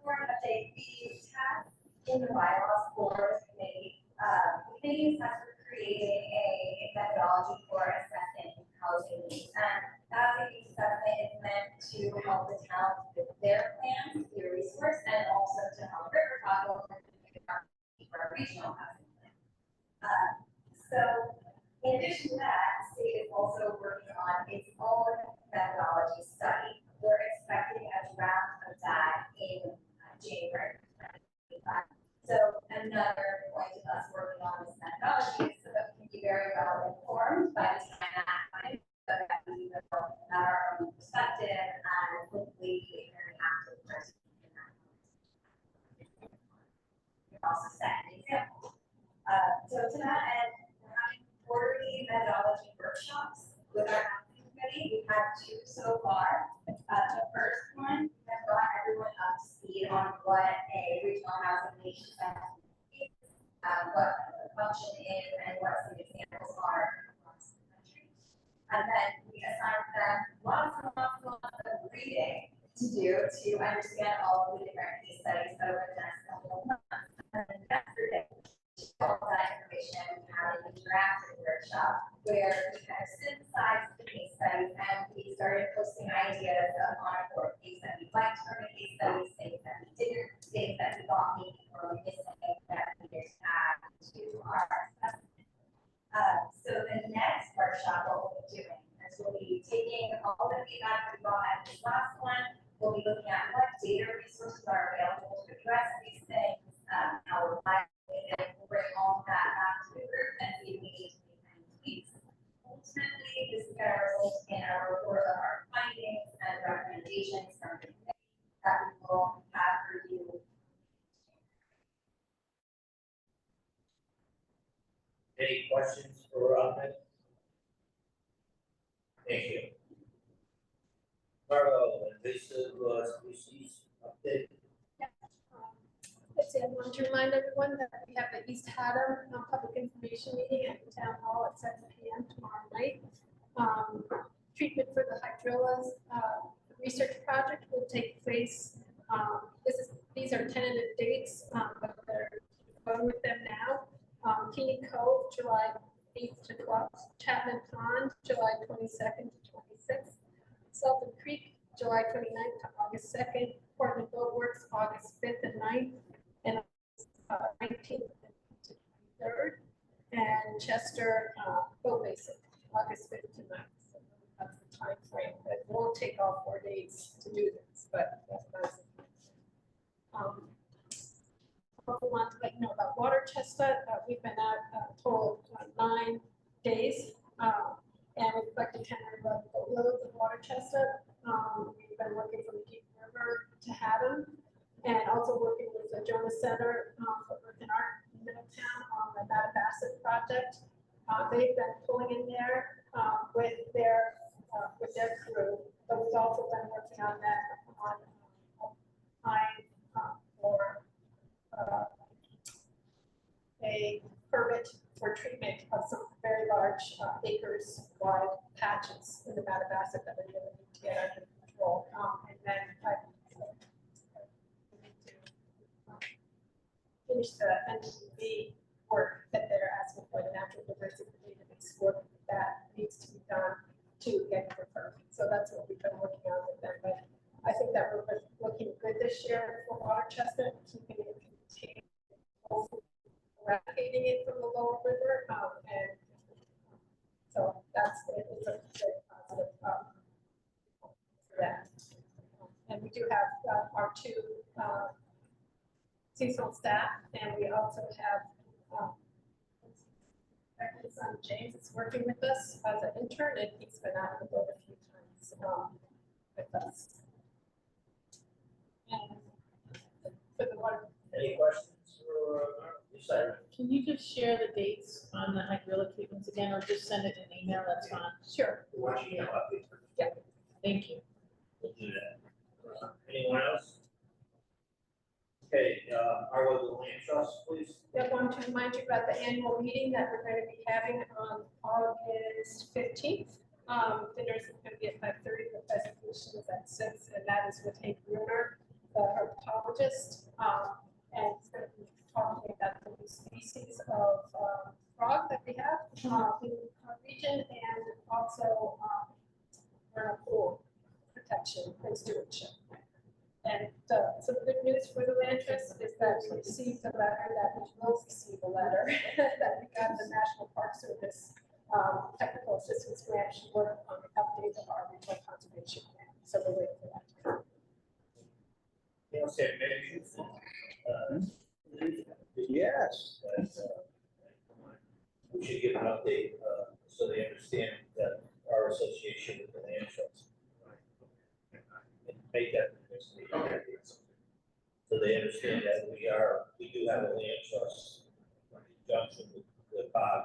[SPEAKER 9] for an update, the task in the bylaws for the committee, the committee is tasked with creating a methodology for assessing housing needs. And that assessment is meant to help the town with their plans, their resource, and also to help RiverCOG with our regional housing plan. So in addition to that, the state is also working on its own methodology study. We're expecting a draft of that in January 2025. So another point of us working on this methodology is so that we can be very well informed by the time that happens, so that we know our own perspective and hopefully be a very active person in that. We also set an example. So to that end, we're having quarterly methodology workshops with our housing committee. We've had 2 so far. The first one has brought everyone up to speed on what a regional housing nation is, what the function is, and what some examples are across the country. And then we assigned them lots and lots and lots of reading to do to understand all of the different case studies over the next couple of months. And then yesterday, all that information, we had an interactive workshop where we kind of synthesized the case studies and we started posting ideas on a board, things that we liked from the case studies, things that we didn't, things that we thought maybe were missing that we needed to add to our assessment. So the next workshop, what we'll be doing is we'll be taking all the feedback we got at this last one. We'll be looking at what data resources are available to address these things, how we're and we'll bring all that back to the group and see if we need to make any tweaks. Ultimately, this is going to result in a report of our findings and recommendations from the committee that we will have reviewed.
[SPEAKER 7] Any questions for Ahmed? Thank you. Marlo, invasive species update.
[SPEAKER 8] I want to remind everyone that we have the East Haddam public information meeting at the town hall at 7 p.m. tomorrow night. Treatment for the hydrillas, the research project will take place. These are tentative dates, but they're going with them now. Keeney Cove, July 8th to 12th. Chapman Pond, July 22nd to 26th. Sulphur Creek, July 29th to August 2nd. Portland Boat Works, August 5th and 9th. And 19th to 23rd, and Chester Boat Basic, August 5th to 9th. So that's the time frame. But it won't take all 4 days to do this, but that's I want to let you know about water chestnut. We've been at total 9 days, and we've collected 10 boatloads of water chestnut. We've been working from the Deep River to Haddam, and also working with the Jonas Center for Earth and Art in Middletown on the Mattabasset project. They've been pulling in there with their crew, but we've also been working on them on for large acres wide patches in the Mattabesset that we really need to get under control. And then finish the NTV work that they're asking for, the natural diversity database work that needs to be done to get it perfect. So that's what we've been working on with them. But I think that we're looking good this year for water chestnut, keeping it contained, eradicating it from the lower river. And so that's it. It's a very positive for that. And we do have our two seasonal staff, and we also have his son James is working with us as an intern, and he's been out on the boat a few times with us. And for the water.
[SPEAKER 7] Any questions for Lisa?
[SPEAKER 12] Can you just share the dates on the hydrilla treatments again, or just send it in an email? That's fine.
[SPEAKER 8] Sure.
[SPEAKER 10] Watch email update.
[SPEAKER 8] Yeah.
[SPEAKER 12] Thank you.
[SPEAKER 7] We'll do that. Anyone else? Okay, our local land trust, please.
[SPEAKER 8] I want to remind you about the annual meeting that we're going to be having on August 15th. Dinner is going to be at 5:30, the presentation is at 6, and that is with Hank Bruner, the herpetologist. And it's going to be talking about the new species of frog that we have in our region, and also vernal pool protection and stewardship. And some good news for the land trust is that we received a letter, that we will receive a letter that we got the National Park Service technical assistance grant to work on the update of our regional conservation plan. So we're waiting for that.
[SPEAKER 7] Yes. We should give an update, so they understand that our association with the land trust. And make that the next meeting.
[SPEAKER 10] Okay.
[SPEAKER 7] So they understand that we do have a land trust in conjunction with the COG.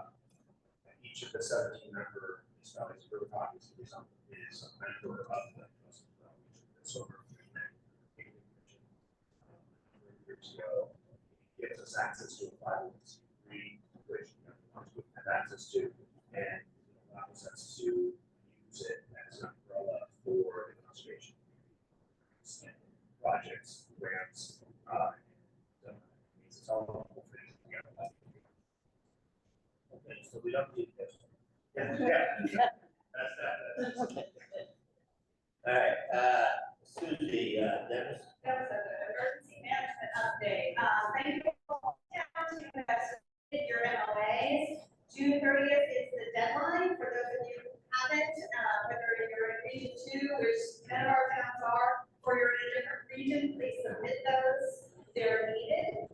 [SPEAKER 10] Each of the 17 member municipalities, RiverCOG is a member of the trust. So years ago, it gives us access to a 501c3, which we have access to, and allows us to use it as an umbrella for the conservation projects, grants, it's all the whole thing together.
[SPEAKER 7] Okay, so we don't need this.
[SPEAKER 10] Yeah. That's
[SPEAKER 12] Okay.
[SPEAKER 7] All right, Susie, Dennis.
[SPEAKER 9] That was an emergency management update. Thank you all who have submitted your MOAs. June 30th is the deadline for those of you who haven't, whether you're in region 2, which none of our towns are, or you're in a different region, please submit those. They're needed.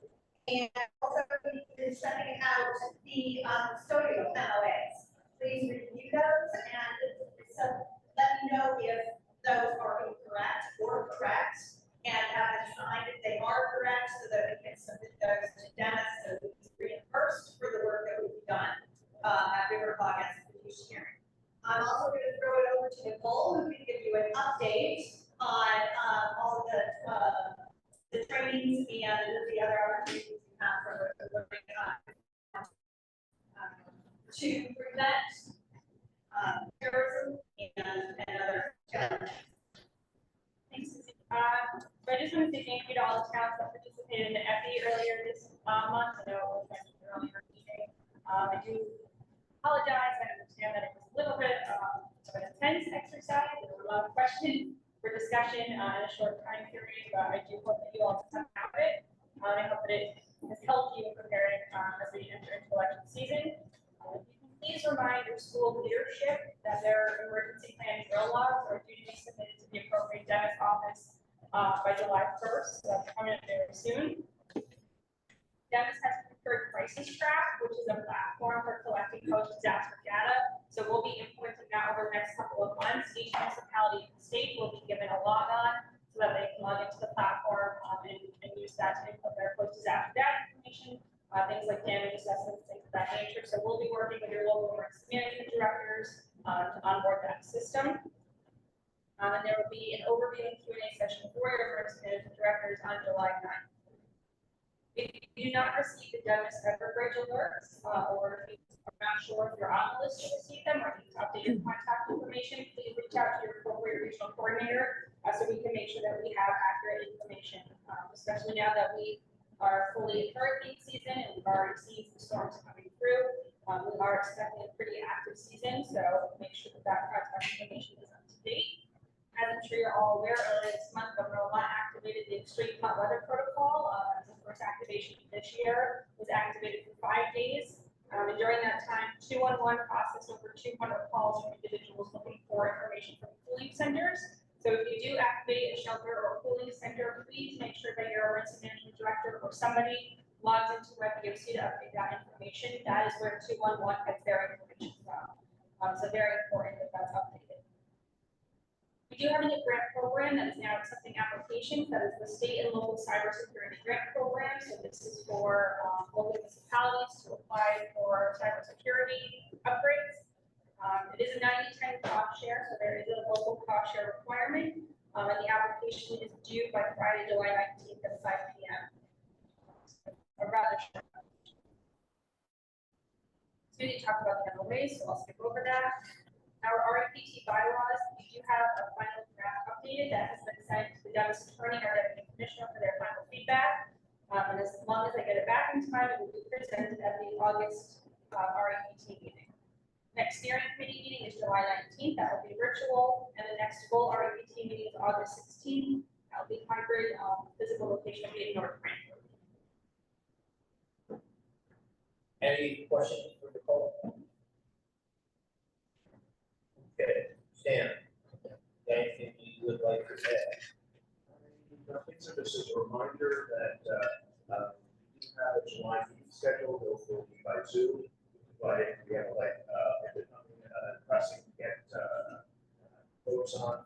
[SPEAKER 9] And also, we've been sending out the custodial MOAs. Please review those and so let me know if those are incorrect or correct, and have them signed if they are correct, so that we can submit those to Dennis so that he's reimbursed for the work that we've done at RiverCOG as a fiduciary. I'm also going to throw it over to Nicole, who can give you an update on all of the trainings and the other opportunities you have for working to prevent terrorism and other challenges.
[SPEAKER 11] Thanks, Susie. I just want to say thank you to all the towns that participated in the EPI earlier this month. I know it was mentioned earlier in the meeting. I do apologize. I understand that it was a little bit of an intense exercise. There were a lot of questions for discussion in a short time period, but I do hope that you all come out of it. I hope that it has helped you in preparing as we enter into election season. Please remind your school leadership that their emergency planning drill logs are due to be submitted to the appropriate Dennis office by July 1st. So that's coming up very soon. Dennis has prepared Crisis Track, which is a platform for collecting post-disaster data. So we'll be implementing that over the next couple of months. Each municipality in the state will be given a log on so that they can log into the platform and use that to input their post-disaster data information. Things like damage assessments, things of that nature. So we'll be working with your local emergency management directors to onboard that system. And there will be an overview and Q&A session for your emergency management directors on July 9th. If you do not receive the Dennis Everbridge alerts, or if you are not sure if you're on the list to receive them or need to update your contact information, please reach out to your appropriate regional coordinator so we can make sure that we have accurate information, especially now that we are fully in hurricane season and we've already seen some storms coming through. We are expecting a pretty active season, so make sure that that contact information is up to date. As I'm sure you're all aware, earlier this month, Governor Lamont activated the extreme hot weather protocol. The first activation this year was activated for 5 days. And during that time, 211 processed over 200 calls from individuals looking for information from cooling centers. So if you do activate a shelter or a cooling center, please make sure that your emergency management director or somebody logs into RiverCOG to update that information. That is where 211 gets their information from. So very important that that's updated. We do have a new grant program that is now accepting applications. That is the state and local cybersecurity grant program. So this is for local municipalities to apply for cybersecurity upgrades. It is a 90-10 cost share, so there is a local cost share requirement. And the application is due by Friday, July 19th at 5 p.m. A rather short. So we talked about the MOAs, so I'll skip over that. Our REPT bylaws, we do have a final draft updated that has been sent to the Douglas Attorney, our Deputy Commissioner, for their final feedback. And as long as I get it back in time, it will be presented at the August REPT meeting. Next steering committee meeting is July 19th. That will be virtual. And the next full REPT meeting is August 16th. That will be hybrid, physical location will be in North Frankfurt.
[SPEAKER 7] Any questions for Nicole? Okay, Sam, anything you would like to add?
[SPEAKER 10] Nothing, so this is a reminder that, we do have a July meeting scheduled, it will be by Zoom. But if we have like, if it's something, pressing to get, votes on,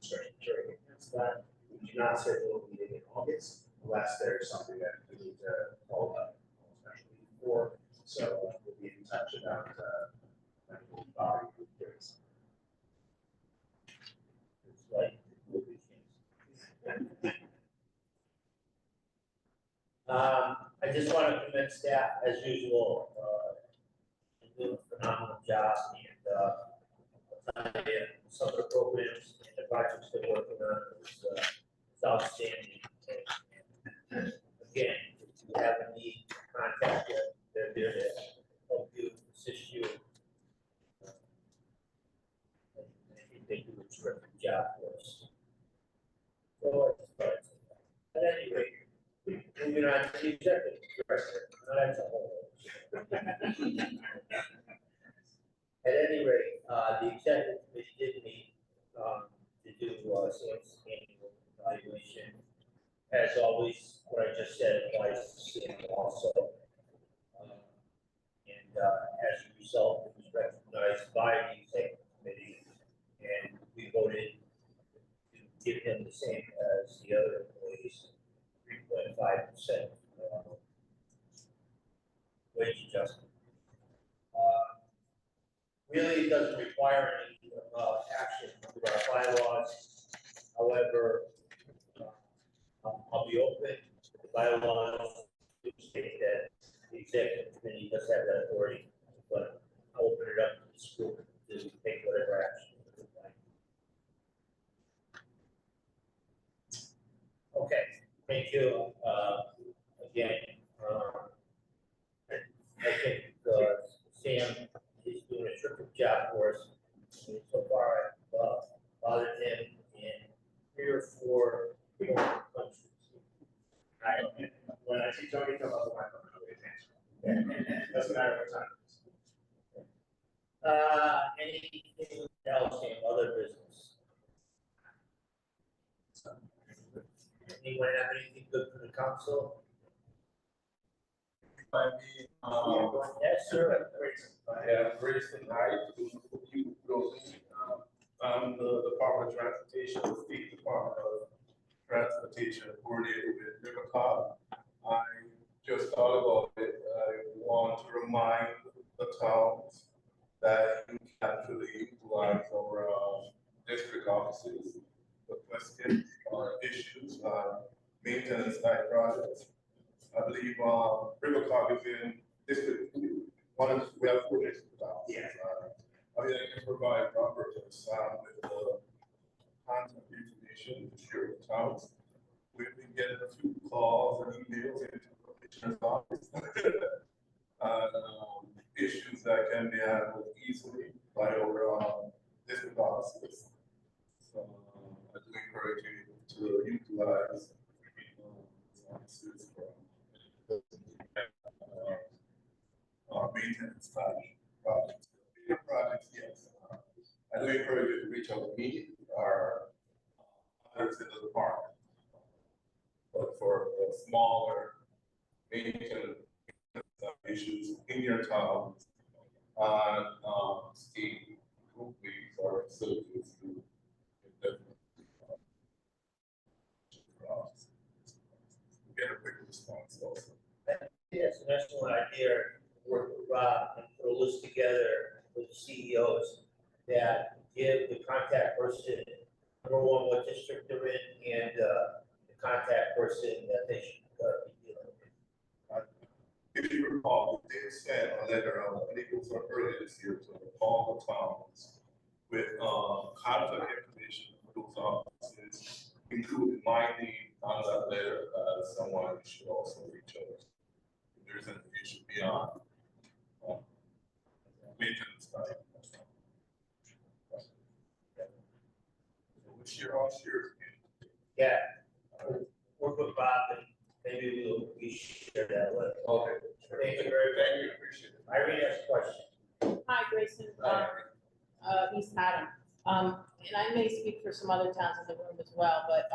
[SPEAKER 10] certain jury against that, we do not schedule a meeting in August unless there's something that we need to call up, especially before. So we'll be in touch about, body hearings.
[SPEAKER 7] It's like, we'll be changed. I just want to commend staff as usual, doing a phenomenal job and, some of the programs and the projects they're working on is outstanding. And again, if you have a need, contact them, they're there to help you, assist you. I think they do a terrific job for us. So, at any rate, moving on to the executive director, that's a whole. At any rate, the executive committee did meet, to do, Sam's annual evaluation. As always, what I just said applies to Sam also. And, as a result, it was recognized by the executive committee, and we voted to give him the same as the other employees, 3.5% wage adjustment. Really, it doesn't require any action through our bylaws. However, I'll be open. The bylaws do state that the executive committee does have that authority, but I'll open it up to the school to take whatever action. Okay, thank you. Again, I think Sam is doing a terrific job for us. So far, I've bothered him in 3 or 4 countries.
[SPEAKER 10] When I see Tony come up with my phone, I'll get his answer. Doesn't matter what time it is.
[SPEAKER 7] Anything else in other business? Anyone have anything good for the council? Yes, sir.
[SPEAKER 6] I have raised tonight to you go on the Department of Transportation, the State Department of Transportation, coordinated with RiverCOG. I just thought about it. I want to remind the towns that you can actually utilize our district offices for questions or issues on maintenance type projects. I believe RiverCOG is in District One is, we have 4 days without. Yeah. I mean, I can provide Robert with the contact information to share with towns. We've been getting a few calls and emails into the commissioner's office. Issues that can be handled easily by our district offices. So I do encourage you to utilize offices for maintenance projects. Bigger projects, yes. I do encourage you to reach out to me or others in the department. But for the smaller maintenance issues in your town on state groupings or facilities to get a quick response also.
[SPEAKER 7] Yes, an excellent idea, work with Rob and put a list together with the CEOs that give the contact person, number one, what district they're in, and the contact person that they should be dealing with.
[SPEAKER 6] If you recall, they sent a letter out, I think it was earlier this year, to all the towns with contact information for those offices, including my name on that letter, someone should also reach out. If there's an issue beyond maintenance time. What's your officer?
[SPEAKER 7] Yeah, work with Bob and maybe we share that with.
[SPEAKER 6] Okay.
[SPEAKER 7] Thank you very much.
[SPEAKER 6] Thank you, appreciate it.
[SPEAKER 7] Irene has a question.
[SPEAKER 12] Hi, Grayson, East Haddam. And I may speak for some other towns in the room as well, but,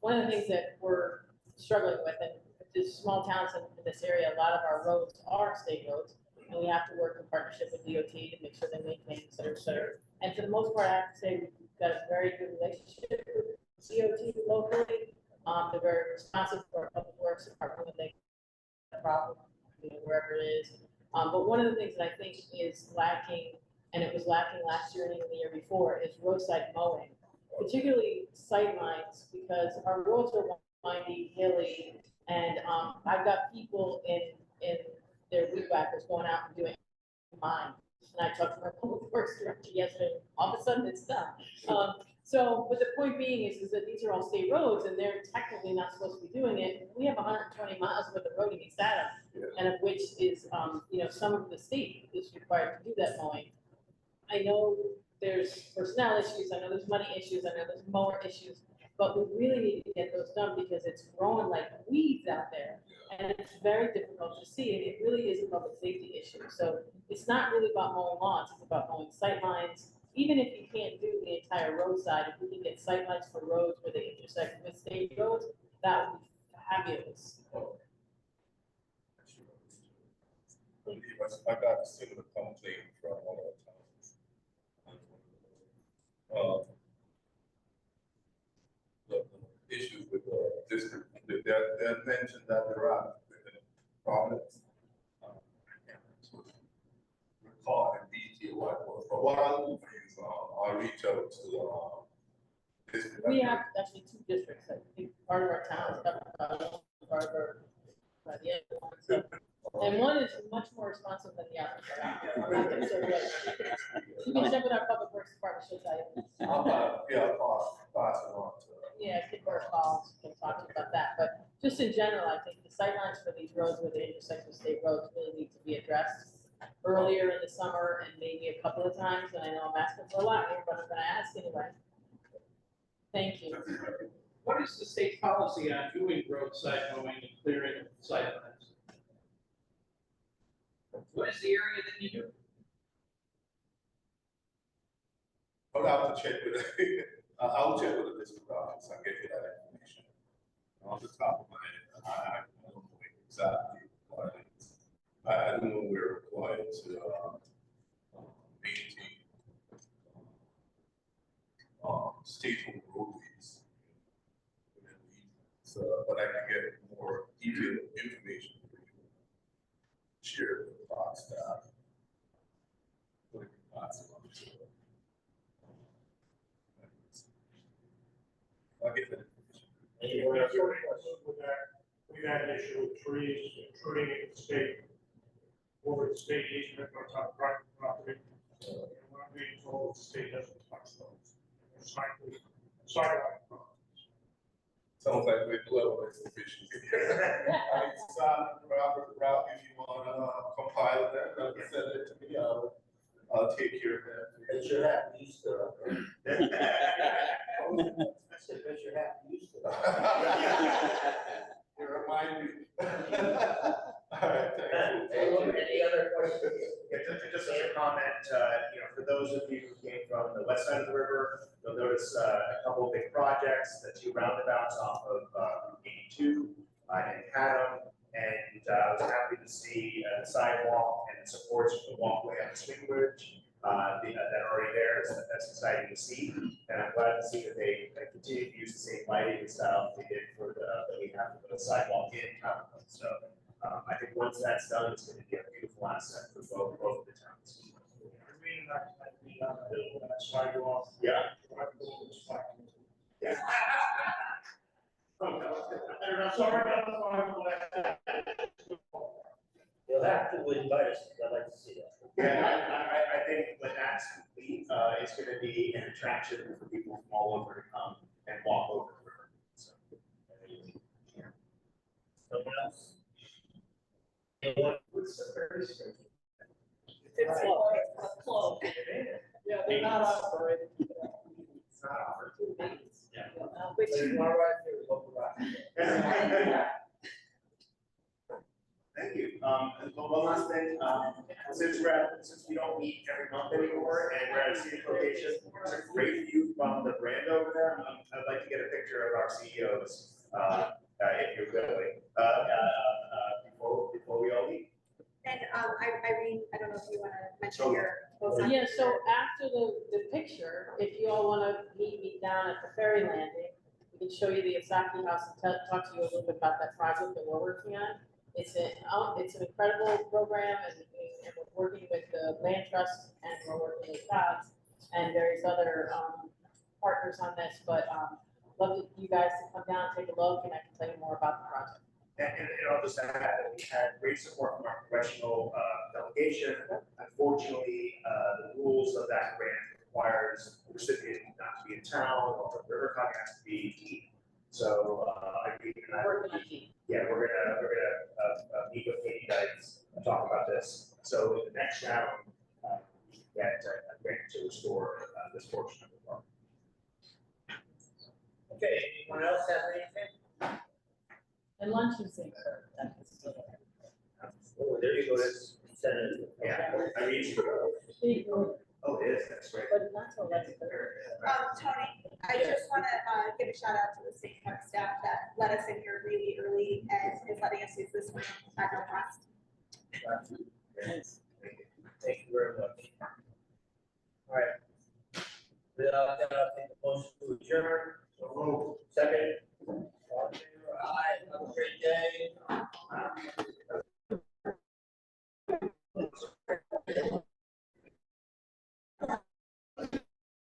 [SPEAKER 12] one of the things that we're struggling with, and there's small towns in this area, a lot of our roads are state roads, and we have to work in partnership with DOT to make sure they maintain, et cetera, et cetera. And for the most part, I have to say, we've got a very good relationship with DOT locally. They're very responsive for our public works department when they have a problem, wherever it is. But one of the things that I think is lacking, and it was lacking last year and even the year before, is roadside mowing, particularly sight lines, because our roads are windy, hilly, and I've got people in their weed whackers going out and doing mine. And I talked to my public works director yesterday, all of a sudden it's done. But the point being is that these are all state roads and they're technically not supposed to be doing it. We have 120 miles worth of road in East Haddam, and of which is, some of the state is required to do that mowing. I know there's personnel issues, I know there's money issues, I know there's mower issues, but we really need to get those done because it's growing like weeds out there. And it's very difficult to see, and it really is a public safety issue. So it's not really about mowing lawns, it's about mowing sight lines. Even if you can't do the entire roadside, if we can get sight lines for roads where they intersect with state roads, that would be fabulous.
[SPEAKER 6] I got a similar complaint from one of the towns. The issues with the district, they mentioned that there are problems. Recall in detail what it was, but what I'll do for you is I'll reach out to district.
[SPEAKER 12] We have actually 2 districts, I think part of our town is covered by part of our, the other one. So, and one is much more responsive than the other. So I'm not gonna say what. You can check with our public works department, she'll tell you.
[SPEAKER 6] I'll pass it on to.
[SPEAKER 12] Yeah, kid work calls, can talk to you about that, but just in general, I think the sightlines for these roads where they intersect with state roads really need to be addressed earlier in the summer and maybe a couple of times, and I know I'm asking for a lot here, but I'm gonna ask anyway. Thank you.
[SPEAKER 1] What is the state policy on doing roadside mowing and clearing of sightlines? What is the area that you do?
[SPEAKER 6] I'll have to check with I'll check with the district office, I'll get you that information. Off the top of my head, I don't know exactly what it is. I don't know we're required to maintain state roadways. So, but I can get more detailed information for you. Share with the box staff. I'll get that.
[SPEAKER 7] Anyone else?
[SPEAKER 13] With that issue of trees, trimming in the state,
[SPEAKER 10] over the state easement on top of private property. What I'm being told, the state doesn't touch those. Sidewalk.
[SPEAKER 6] Sounds like we're clever with efficiency. I mean, stop the route if you want to compile that, send it to me, I'll take care of that.
[SPEAKER 7] That you're happy Easter. I said, that you're happy Easter.
[SPEAKER 6] You remind me. All right, thank you.
[SPEAKER 7] Any other questions?
[SPEAKER 10] Yeah, just as a comment, for those of you who came from the west side of the river, you'll notice a couple of big projects, the two roundabouts off of 82 in Haddam, and I was happy to see the sidewalk and the supports for the walkway on the swing bridge that are already there. That's exciting to see, and I'm glad to see that they continue to use the same lighting and style they did for that we have for the sidewalk in Haddam. So I think once that's done, it's going to be a beautiful asset for both of the towns. Yeah. Yeah. Oh, no. I'm sorry about the fire.
[SPEAKER 7] You'll have to invite us, I'd like to see that.
[SPEAKER 10] Yeah, I think when that's complete, it's going to be an attraction for people from all over to come and walk over the river. So,
[SPEAKER 7] Someone else? Anyone?
[SPEAKER 11] It's close.
[SPEAKER 1] Yeah, they're not operating.
[SPEAKER 10] It's not offered.
[SPEAKER 11] Which,
[SPEAKER 7] All right, here we go.
[SPEAKER 10] Thank you. And one last thing, since we don't meet every month anymore and we're at a scenic location, there's a great view from the brand over there. I'd like to get a picture of our CEOs, if you're willing, before we all leave.
[SPEAKER 9] And Irene, I don't know if you want to mention your.
[SPEAKER 12] Yeah, so after the picture, if you all want to meet me down at the ferry landing, we can show you the Asaki house and talk to you a little bit about that project that we're working on. It's an incredible program, and we're working with the Land Trust, and we're working with COGS and various other partners on this, but love you guys to come down, take a look, and I can tell you more about the project.
[SPEAKER 10] And I'll just add that we had great support from our professional delegation. Unfortunately, the rules of that grant requires the recipient not to be in town, or the RiverCOG has to be deep. So we're gonna meet with Katie Dykes and talk about this. So in the next round, we can get a grant to restore this portion of the park.
[SPEAKER 7] Okay, anyone else have anything?
[SPEAKER 12] And lunch is there.
[SPEAKER 7] Oh, there you go, that's Senator.
[SPEAKER 10] Yeah, I mean, oh, it is, that's right.
[SPEAKER 12] But not till that's.
[SPEAKER 9] Tony, I just want to give a shout out to the state park staff that let us in here really early and is letting us use this room at no cost.
[SPEAKER 7] Thank you very much. All right. Without that, I think the motion to adjourn. Second.